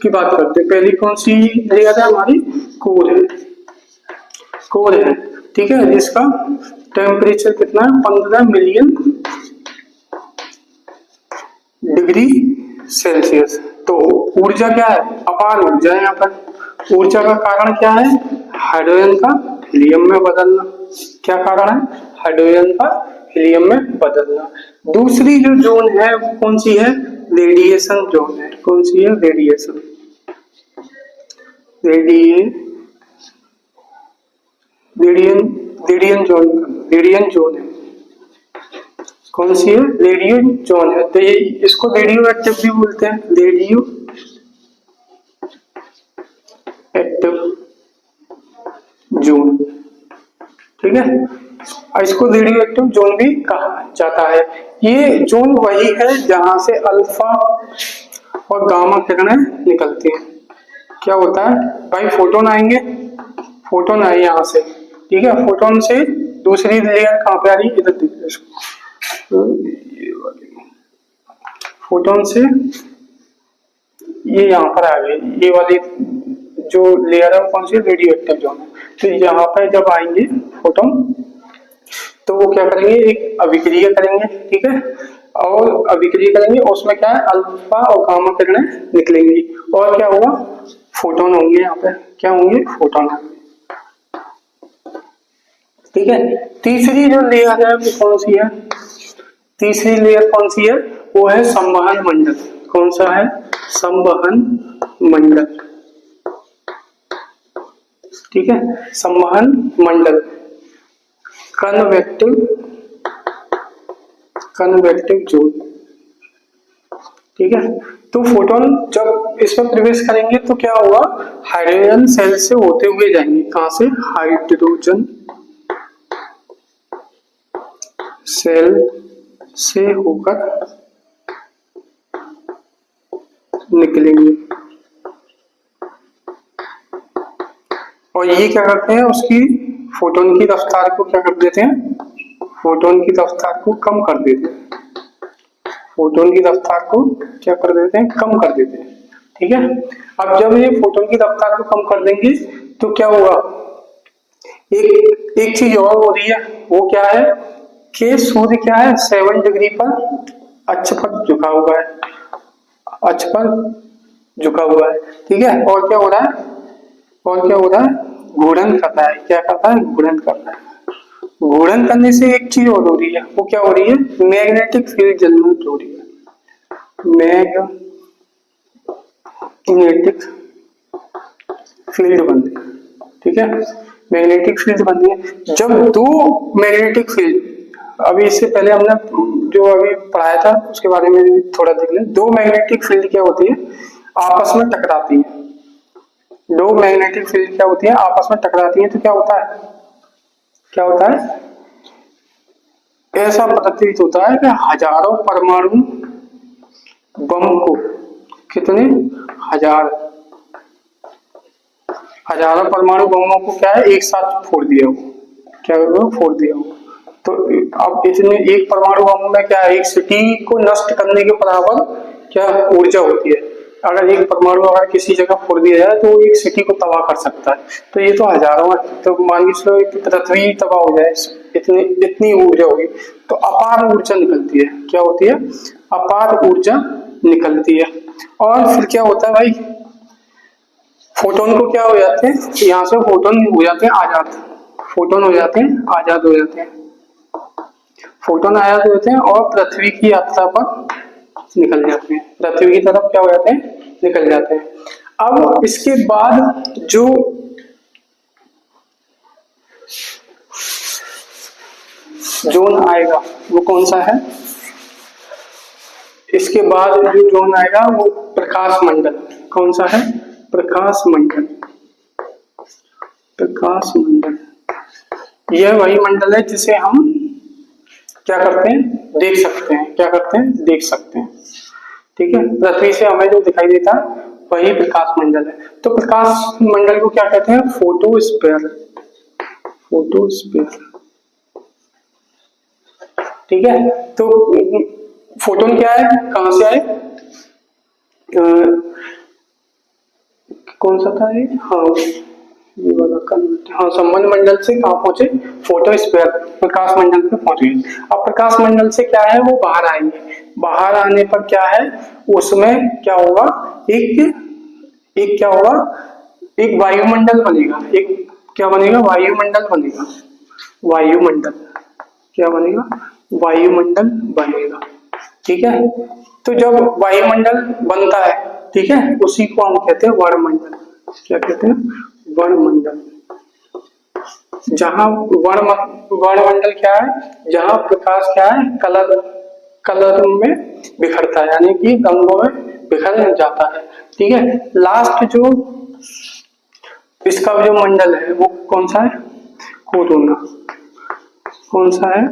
की बात करते हैं। पहली कौन सी लेयर है, हमारी कोर है। कोर है, ठीक है, जिसका टेम्परेचर कितना है, 15 मिलियन डिग्री सेल्सियस। तो ऊर्जा क्या है, अपार ऊर्जा है। यहाँ पर ऊर्जा का कारण क्या है, हाइड्रोजन का हीलियम में बदलना। क्या कारण है, हाइड्रोजन का हीलियम में बदलना। दूसरी जो जोन है वो कौन सी है, रेडिएशन जोन है। कौन सी है, रेडिएशन, रेडियन जोन है। कौन सी है, रेडियो जोन है। तो ये इसको रेडियो एक्टिव भी बोलते हैं, रेडियो एक्टिव जोन। ठीक है, इसको रेडियो एक्टिव जोन भी कहा जाता है। ये जोन वही है जहां से अल्फा और गामा किरणें निकलती हैं। क्या होता है भाई, फोटोन आएंगे, फोटोन आए यहाँ से, ठीक है, फोटोन से दूसरी लेयर कहाँ पे आ रही है, इधर देखिए इसको, ये वाली फोटोन से ये यहाँ पर आ गई, ये वाली जो लेयर है वो कौन सी, रेडियो एक्टिव जोन है। तो यहाँ पर जब आएंगे फोटोन तो वो क्या करेंगे, एक अभिक्रिया करेंगे, ठीक है, और अभिक्रिया करेंगे, उसमें क्या है, अल्फा और गामा किरणें निकलेंगी, और क्या होगा, फोटोन होंगे, यहाँ पे क्या होंगे, फोटोन होंगे, ठीक है। तीसरी जो लेयर है वो कौन सी है, तीसरी लेयर कौन सी है, वो है संवहन मंडल। कौन सा है, संवहन मंडल, ठीक है, संवहन मंडल, कन्वेक्टिव जोन, ठीक है। तो फोटोन जब इसमें प्रवेश करेंगे तो क्या होगा, हाइड्रोजन सेल से होते हुए जाएंगे, कहां से, हाइड्रोजन सेल से होकर निकलेंगे, और ये क्या करते हैं, उसकी फोटोन की रफ्तार को क्या कर देते हैं, फोटोन की रफ्तार को कम कर देते हैं, फोटोन की रफ्तार को क्या कर देते हैं, कम कर देते हैं, ठीक है। अब जब ये फोटोन की रफ्तार को कम कर देंगे तो क्या होगा, एक चीज और हो रही है, वो क्या है कि सूर्य क्या है, 7 डिग्री पर अक्ष पर झुका हुआ है, अक्ष पर झुका हुआ है, ठीक है। और क्या हो रहा है, और क्या हो रहा है, घूर्णन कर रहा है, क्या करता है, घूर्णन कर रहा है। घूर्णन करने से एक चीज और हो रही है, वो क्या हो रही है, मैग्नेटिक फील्ड जनरेट हो रही है, मैग्नेटिक फील्ड बन रही है, ठीक है, मैग्नेटिक फील्ड बन रही है। जब दो मैग्नेटिक फील्ड, अभी इससे पहले हमने जो अभी पढ़ाया था उसके बारे में भी थोड़ा देख लें। दो मैग्नेटिक फील्ड क्या होती है, आपस में टकराती है, दो मैग्नेटिक फील्ड क्या होती है, आपस में टकराती है, तो क्या होता है, क्या होता है, ऐसा प्रतीत होता है कि हजारों परमाणु बम को, कितने, हजारों परमाणु बमों को क्या है, एक साथ फोड़ दिया हो, क्या हो, फोड़ दिया हो। तो अब इतने एक परमाणु बम में क्या है, एक सिटी को नष्ट करने के बराबर क्या ऊर्जा होती है। अगर एक परमाणु अगर किसी जगह फोड़ दिया जाए तो एक सिटी को तबाह कर सकता है, तो ये तो हजारों, तो मान के चलो पृथ्वी तबाह हो जाए, इतनी ऊर्जा होगी, तो अपार ऊर्जा निकलती है, क्या होती है, अपार ऊर्जा निकलती है। और फिर क्या होता है भाई, फोटोन को क्या हो जाते हैं, यहाँ से फोटोन हो जाते हैं आजाद, फोटोन हो जाते हैं आजाद हो जाते हैं, फोटोन आजाद होते हैं और पृथ्वी की यात्रा पर निकल जाते हैं, पृथ्वी की तरफ क्या हो जाते हैं, निकल जाते हैं। अब इसके बाद जो जोन आएगा वो कौन सा है, इसके बाद जो जोन आएगा वो प्रकाश मंडल, कौन सा है, प्रकाश मंडल, प्रकाश मंडल, यह वही मंडल है जिसे हम क्या करते हैं, देख सकते हैं, क्या करते हैं, देख सकते हैं, ठीक है। पृथ्वी से हमें जो दिखाई देता है वही प्रकाश मंडल है। तो प्रकाश मंडल को क्या कहते हैं, फोटोस्फीयर, फोटोस्फीयर, ठीक है। तो फोटोन क्या है, कहां से आए, कौन सा था ये, हाँ ये वाला, हाँ, संवहन मंडल से कहाँ पहुंचे, फोटोस्फीयर, प्रकाश मंडल पे पहुंच गए। अब प्रकाश मंडल से क्या है, वो बाहर आएंगे, बाहर आने पर क्या है, उसमें क्या होगा, एक क्या होगा, एक वायुमंडल बनेगा, एक क्या बनेगा, वायुमंडल बनेगा, वायुमंडल क्या बनेगा, वायुमंडल बनेगा, ठीक है। तो जब वायुमंडल बनता है, ठीक है, उसी को हम कहते हैं वर्णमंडल, क्या कहते हैं, वर्णमंडल। जहां वर्णमंडल क्या है, जहां प्रकाश क्या है, कलर में बिखरता है, यानी कि रंगों में बिखर जाता है, ठीक है। लास्ट जो इसका जो मंडल है वो कौन सा है, कोरोना, कौन सा है?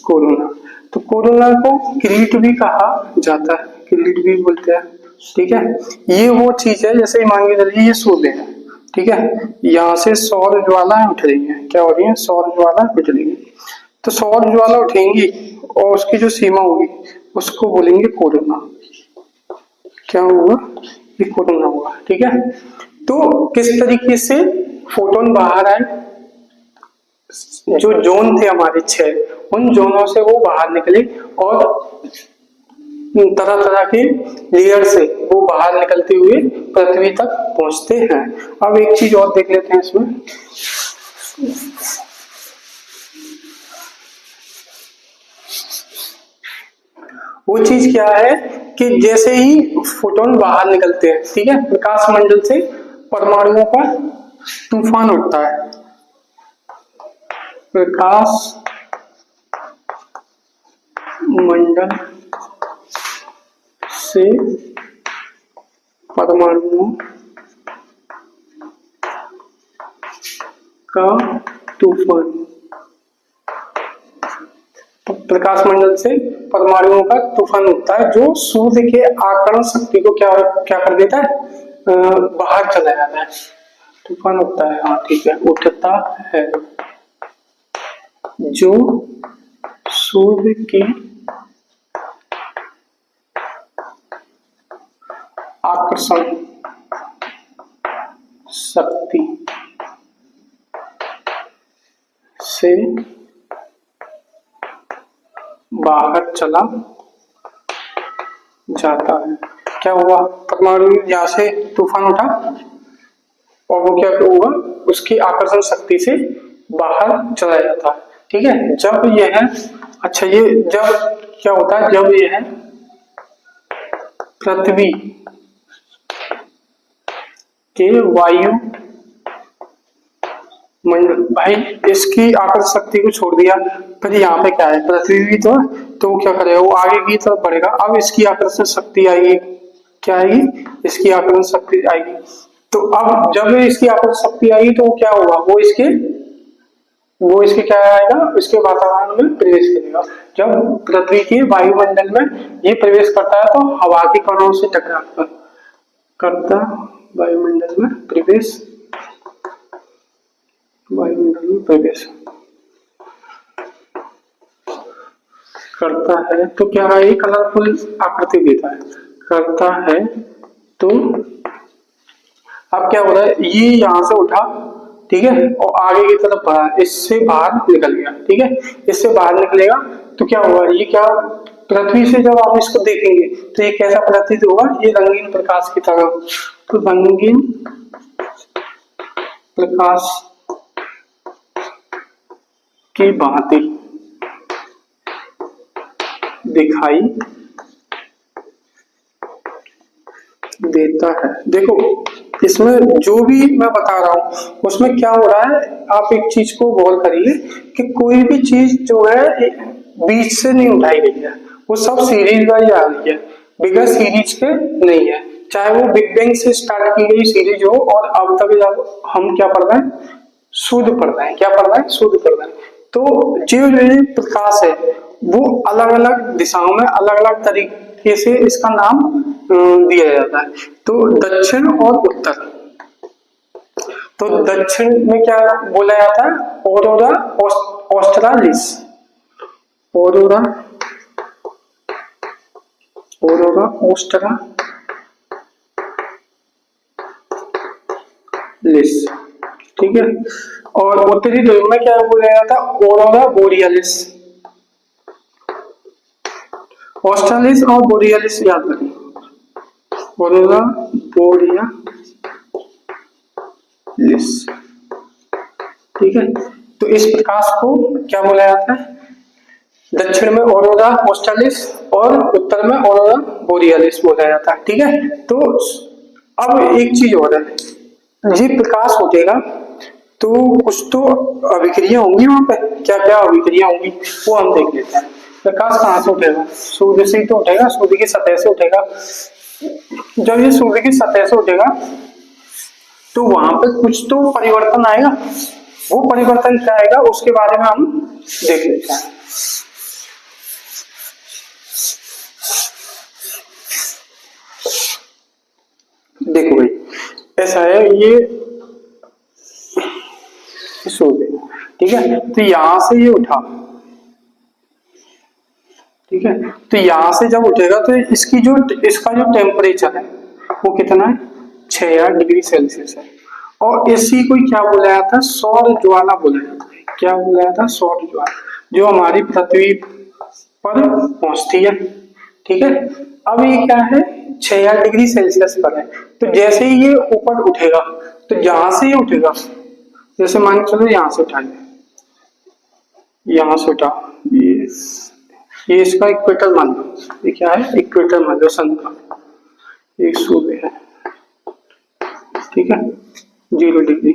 कोरोना। तो कोरोना को किरीट भी कहा जाता है, किरीट भी बोलते हैं। ठीक है, ये वो चीज है, जैसे मान के चलिए ये सूर्य है, ठीक है, यहाँ से सौर ज्वाला उठ रही है। क्या हो रही है? सौर ज्वाला उठ रही है। तो सौर ज्वाला उठेंगी और उसकी जो सीमा होगी उसको बोलेंगे कोरोना। क्या होगा? ये कोरोना होगा। ठीक है, तो किस तरीके से फोटोन बाहर आए, जो जोन थे हमारे 6, उन जोनों से वो बाहर निकले और तरह तरह के लेयर से वो बाहर निकलते हुए पृथ्वी तक पहुंचते हैं। अब एक चीज और देख लेते हैं इसमें। वो चीज क्या है कि जैसे ही फोटोन बाहर निकलते हैं, ठीक है, प्रकाश मंडल से परमाणुओं का तूफान उठता है। प्रकाश मंडल से परमाणुओं का तूफान, प्रकाश मंडल से परमाणुओं का तूफान उठता है, जो सूर्य के आकर्षण शक्ति को क्या क्या कर देता है? बाहर चला जाता है। तूफान उठता है, हाँ ठीक है, उठता है, जो सूर्य की आकर्षण शक्ति से बाहर चला जाता है। क्या हुआ? परमाणु यहाँ से तूफान उठा और वो क्या हुआ? उसकी आकर्षण शक्ति से बाहर चला जाता है। ठीक है, जब यह अच्छा ये जब क्या होता है? जब यह पृथ्वी के वायु मंडल, भाई इसकी आकर्षण शक्ति को छोड़ दिया, फिर यहाँ पे क्या है? पृथ्वी भी तो वो क्या करेगा? वो आगे की तरफ बढ़ेगा। अब इसकी आकर्षण शक्ति आएगी, क्या आएगी? इसकी आकर्षण शक्ति आएगी। तो अब जब इसकी आकर्षण शक्ति आएगी तो क्या होगा? वो इसके क्या आएगा? इसके वातावरण में प्रवेश करेगा। जब पृथ्वी के वायुमंडल में ये प्रवेश करता है तो हवा के कणों से टकरा करता, वायुमंडल में प्रवेश, वायुमंडल में प्रवेश करता है तो क्या है? कलरफुल आकृति देता है, करता है। तो अब क्या हो रहा है? ये यहां से उठा, ठीक है, और आगे की तरफ बढ़ा, इससे बाहर निकल गया। ठीक है, इससे बाहर निकलेगा तो क्या होगा? ये क्या पृथ्वी से जब आप इसको देखेंगे तो ये कैसा प्रतीत होगा? ये रंगीन प्रकाश की तरह, तो रंगीन प्रकाश की भांति दिखाई देता है। देखो इसमें जो भी मैं बता रहा हूं उसमें क्या हो रहा है, आप एक चीज को गौर करिए कि कोई भी चीज जो है बीच से नहीं उठाई गई है, वो सब सीरीज वाइज आ रही है, बिगर सीरीज के नहीं है। चाहे वो बिग बैंग से स्टार्ट की गई सीरीज हो और अब तक जब हम क्या पढ़ रहे हैं? शुद्ध पढ़ रहे हैं। क्या पढ़ रहे हैं? शुद्ध पढ़ रहे हैं। तो जो प्रकाश है वो अलग अलग दिशाओं में अलग अलग तरीके से इसका नाम दिया जाता है। तो दक्षिण और उत्तर, तो दक्षिण में क्या बोला जाता है? ऑरोरा ऑस्ट्रालिस, ऑरोरा ऑस्ट्रालिस, ठीक है। और उत्तरी ध्रुव में क्या बोला जाता है? ऑरोरा बोरियलिस। ऑस्ट्रालिस और बोरियलिस याद रखें, ऑरोरा बोरियलिस, ठीक है। तो इस प्रकाश को क्या बोला जाता है? दक्षिण में ऑरोरा ऑस्ट्रालिस और उत्तर में ऑरोरा बोरियलिस बोला जाता है। ठीक है, तो अब एक चीज और है, ये प्रकाश उठेगा तो कुछ तो अभिक्रिया होंगी वहां पे। क्या क्या अभिक्रिया होंगी वो हम देख लेते हैं। प्रकाश कहाँ से उठेगा? सूर्य से तो उठेगा, सूर्य की सतह से उठेगा। जब ये सूर्य की सतह से उठेगा तो वहां पे कुछ तो परिवर्तन आएगा। वो परिवर्तन क्या आएगा उसके बारे में हम देख लेते हैं। देखो भाई ऐसा है, ये सो गए, ठीक है। तो यहां से ये उठा, ठीक है। तो यहां से जब उठेगा तो इसका जो टेम्परेचर है वो कितना है, 6000 डिग्री सेल्सियस है। और इसी को क्या बुलाया था, सौर ज्वाला बुलाया था। क्या बुलाया था, सौर ज्वाला, जो हमारी पृथ्वी पर पहुंचती है, ठीक है। अब ये क्या है, 6000 डिग्री सेल्सियस पर है। तो जैसे ही ये ऊपर उठेगा, तो जहां से ये उठेगा, जैसे मान के चलो यहां से उठाइए, यहां से उठा, ये इसका इक्वेटर मान लो, ये क्या है, इक्वेटर मान लो सन का, ये सूर्य है, ठीक है, 0 डिग्री।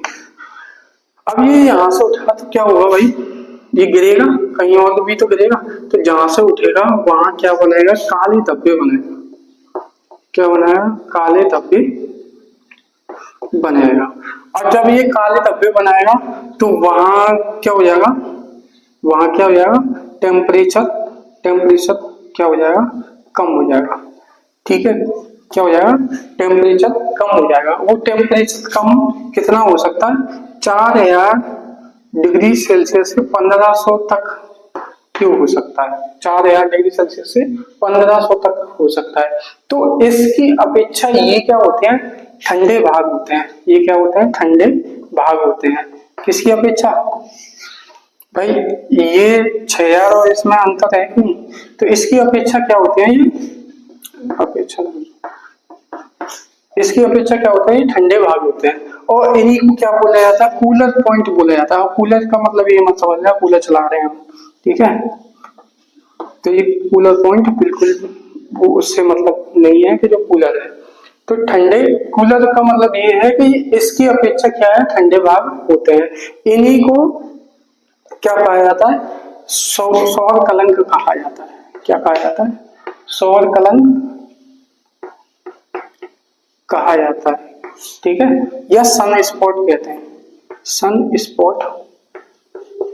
अब ये यहां से उठा तो क्या होगा भाई, ये गिरेगा, कहीं और भी तो गिरेगा। तो जहां से उठेगा वहां क्या बनेगा, काले धब्बे बनेगा। क्या बनाएगा, काले धब्बे बनाएगा। और जब ये काले धब्बे बनाएगा तो वहां क्या हो जाएगा, वहां क्या हो जाएगा, टेम्परेचर क्या हो जाएगा, कम हो जाएगा, ठीक है। क्या हो जाएगा, टेम्परेचर कम हो जाएगा। वो टेम्परेचर कम कितना हो सकता है, 4000 डिग्री सेल्सियस से 1500 तक क्यों हो सकता है, 4000 डिग्री सेल्सियस से 1500 तक हो सकता है। तो इसकी अपेक्षा ये क्या होते हैं, ठंडे भाग होते हैं। ये क्या होते हैं, ठंडे भाग होते हैं। किसकी अपेक्षा भाई, ये 6000 और इसमें अंतर है कि नहीं, तो इसकी अपेक्षा क्या होते हैं, ये अपेक्षा, इसकी अपेक्षा क्या होता है, ये ठंडे भाग होते हैं। और इन्हीं को क्या बोला जाता है, कूलर पॉइंट बोला जाता है। कूलर का मतलब ये मत समझना कूलर चला रहे हैं हम, ठीक है। तो ये कूलर पॉइंट बिल्कुल वो उससे मतलब नहीं है कि जो कूलर है। तो ठंडे कूलर का मतलब ये है कि इसकी अपेक्षा क्या है, ठंडे भाग होते हैं। इन्हीं को क्या कहा जाता है, सौर कलंक कहा जाता है। क्या कहा जाता है, सौर कलंक कहा जाता है, ठीक है। या सन स्पॉट कहते हैं, सन स्पॉट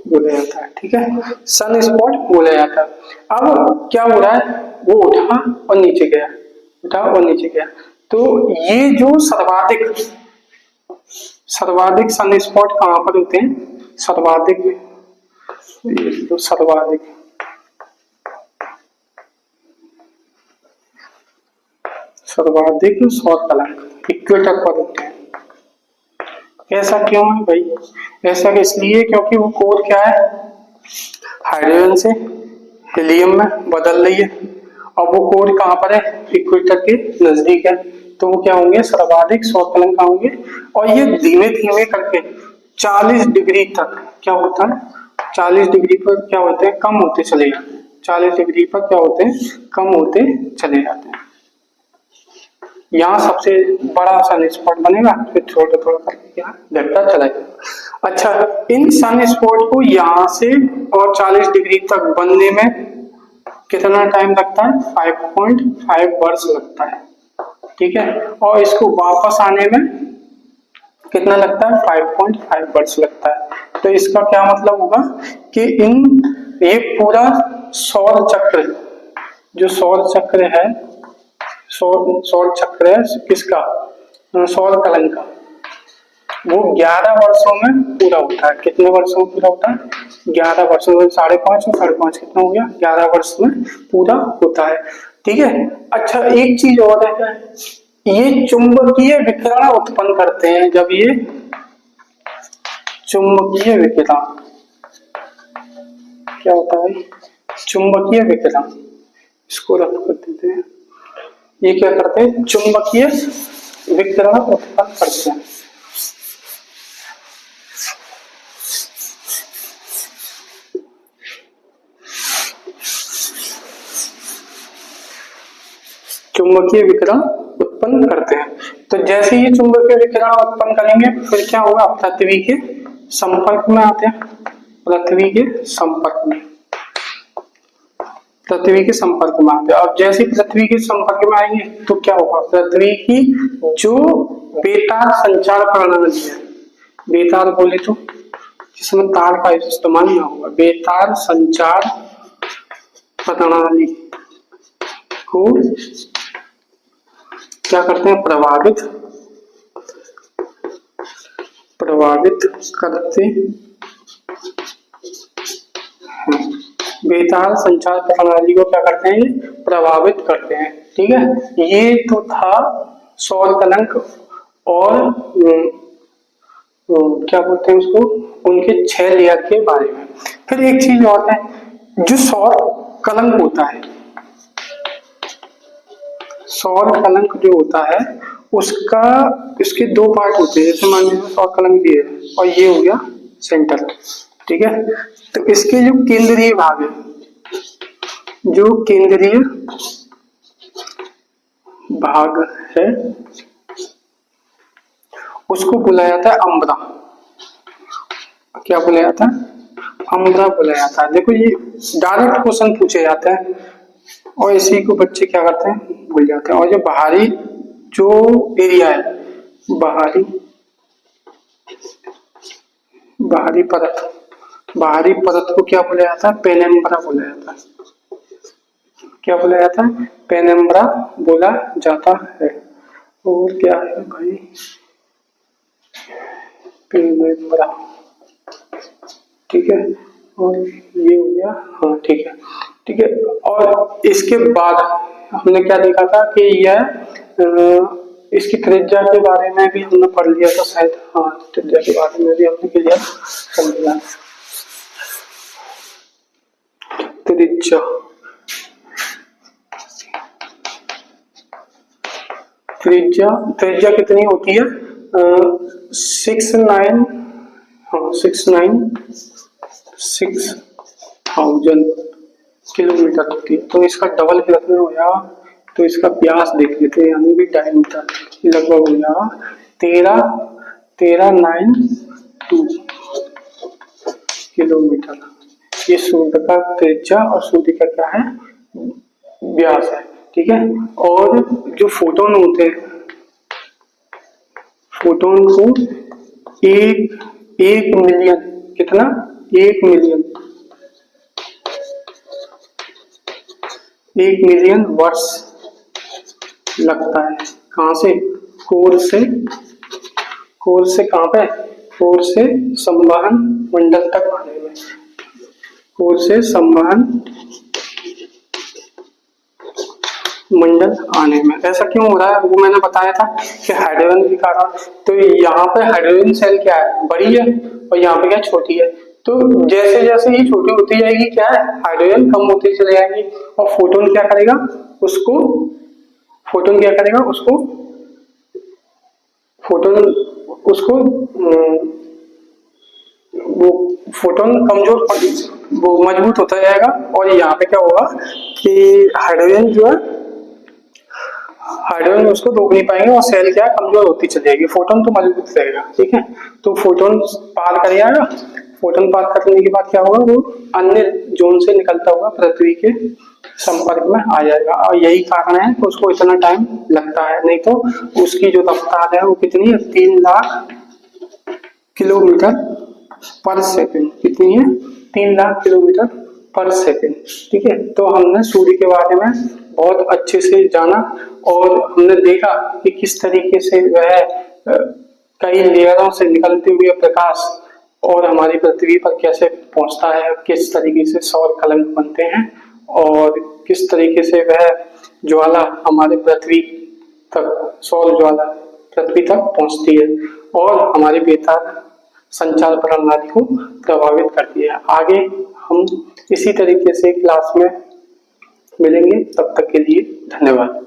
बोला जाता है, ठीक है, सन स्पॉट बोला जाता है। अब क्या हो रहा है, वो उठा और नीचे गया, उठा और नीचे गया। तो ये जो सर्वाधिक सन स्पॉट कहां पर होते हैं, सर्वाधिक सौर कलंक इक्वेटर पर होते हैं। ऐसा क्यों है भाई, ऐसा इसलिए क्योंकि वो कोर क्या है, हाइड्रोजन से हीलियम में बदल रही है। और वो कोर कहाँ पर है, इक्वेटर के नजदीक है। तो वो क्या होंगे, सर्वाधिक सौर कलंक होंगे। और ये धीमे धीमे करके 40 डिग्री तक क्या होता है, 40 डिग्री पर क्या होते हैं, कम होते चले जाते हैं। 40 डिग्री पर क्या होते हैं, कम होते चले जाते हैं। यहाँ सबसे बड़ा सन स्पॉट बनेगा, फिर छोटा थोड़ा करके यहाँ घटता चला जाएगा। अच्छा, इन सन स्पॉट को यहाँ से और 40 डिग्री तक बनने में कितना टाइम लगता है, 5.5 वर्ष लगता है, ठीक है। और इसको वापस आने में कितना लगता है, 5.5 वर्ष लगता है। तो इसका क्या मतलब होगा कि ये पूरा सौर चक्र, जो सौर चक्र है, सौर चक्र है किसका, सौर कलंक का, वो 11 वर्षों में पूरा होता है। कितने वर्षों में पूरा होता है, 11 वर्षों में, 5.5 और 5.5 कितना हो गया, 11 वर्ष में पूरा होता है, ठीक है। अच्छा, एक चीज और है, ये चुंबकीय विकिरण उत्पन्न करते हैं। जब ये चुंबकीय विकिरण क्या होता है, चुंबकीय विकिरण, इसको रख कर देते हैं। ये क्या करते हैं, चुंबकीय विकिरण उत्पन्न करते हैं। चुंबकीय विकिरण उत्पन्न करते हैं। तो जैसे ये चुंबकीय विकिरण उत्पन्न करेंगे, फिर क्या होगा, पृथ्वी के संपर्क में आते हैं, पृथ्वी के संपर्क में आते हैं। अब जैसे पृथ्वी के संपर्क में आएंगे तो क्या होगा, पृथ्वी की जो बेतार संचार प्रणाली है, बेतार बोले तो जिसमें तार का इस्तेमाल ना हुआ। बेतार संचार प्रणाली को क्या करते हैं, प्रभावित करते हैं। बेतार संचार प्रणाली को क्या करते हैं, प्रभावित करते हैं। ठीक है, ये तो था सौर कलंक और क्या बोलते हैं उसको, उनके 6 लेयर के बारे में। फिर एक चीज और है, जो सौर कलंक होता है, सौर कलंक जो होता है उसका, इसके 2 पार्ट होते हैं। जैसे मान लीजिए सौर कलंक भी है और ये हो गया सेंटर। ठीक है, तो इसके जो केंद्रीय भाग है, जो केंद्रीय भाग है उसको बुलाया जाता है अम्बरा। क्या बुलाया जाता है, अम्बरा बुलाया जाता है। देखो ये डायरेक्ट क्वेश्चन पूछे जाते हैं और इसी को बच्चे क्या करते हैं, भूल जाते हैं। और जो बाहरी जो एरिया है, बाहरी परत को क्या बोला जाता है, पेनेम्ब्रा बोला जाता है। क्या बोला जाता है, पेनेम्ब्रा बोला जाता है। और क्या है भाई, पेनेम्ब्रा। ठीक है, और ये हो गया, हाँ ठीक है, ठीक है। और इसके बाद हमने क्या देखा था कि यह इसकी त्रिज्या के बारे में भी हमने पढ़ लिया था शायद, हाँ त्रिज्या के बारे में भी हमने क्लियर कर लिया। त्रिज्या कितनी होती है, 6,000 किलोमीटर होती है। तो इसका डबल कितना हो जाएगा, तो इसका व्यास देख लेते हैं, यानी कि डायमीटर लगभग हो जाएगा 1392 किलोमीटर। ये सूर्य का त्रिज्या और सूर्य का क्या है, व्यास है। ठीक है, और जो फोटोन होते हैं, फोटोन को एक मिलियन, कितना, 1 मिलियन वर्ष लगता है। कहां से, कोर से कहां पे, कोर से संवहन मंडल तक आने में, कोर से संवहन मंडल आने में। ऐसा क्यों हो रहा है, वो मैंने बताया था कि हाइड्रोजन के कारण। तो यहाँ पे हाइड्रोजन सेल क्या है, बड़ी है, और यहाँ पे क्या छोटी है। तो जैसे जैसे ये छोटी होती जाएगी, क्या है, हाइड्रोजन कम होती चली जाएगी, और फोटोन क्या करेगा उसको, वो फोटोन कमजोर, वो मजबूत होता जाएगा। और यहाँ पे क्या होगा कि हाइड्रोजन जो है, हाइड्रोजन उसको रोक नहीं पाएंगे और सेल क्या कमजोर होती चली जाएगी, फोटोन तो मजबूत रहेगा। ठीक है, तो फोटोन पार कर जाएगा। फोटोन पार करने के बाद क्या होगा, वो अन्य जोन से निकलता हुआ पृथ्वी के संपर्क में आ जाएगा। और यही कारण है कि उसको इतना टाइम लगता है। नहीं तो उसकी जो रफ्तार है वो कितनी है, 3 लाख किलोमीटर पर सेकंड। कितनी है, 3 लाख किलोमीटर पर सेकंड। ठीक है, तो हमने सूर्य के बारे में बहुत अच्छे से जाना और हमने देखा कि किस तरीके से वह कई लेयरों से निकलते हुए प्रकाश और हमारी पृथ्वी पर कैसे पहुंचता है, किस तरीके से सौर कलंक बनते हैं और किस तरीके से वह ज्वाला हमारे पृथ्वी तक, सौर ज्वाला पृथ्वी तक पहुंचती है और हमारी बेतार संचार प्रणाली को प्रभावित करती है। आगे हम इसी तरीके से क्लास में मिलेंगे, तब तक के लिए धन्यवाद।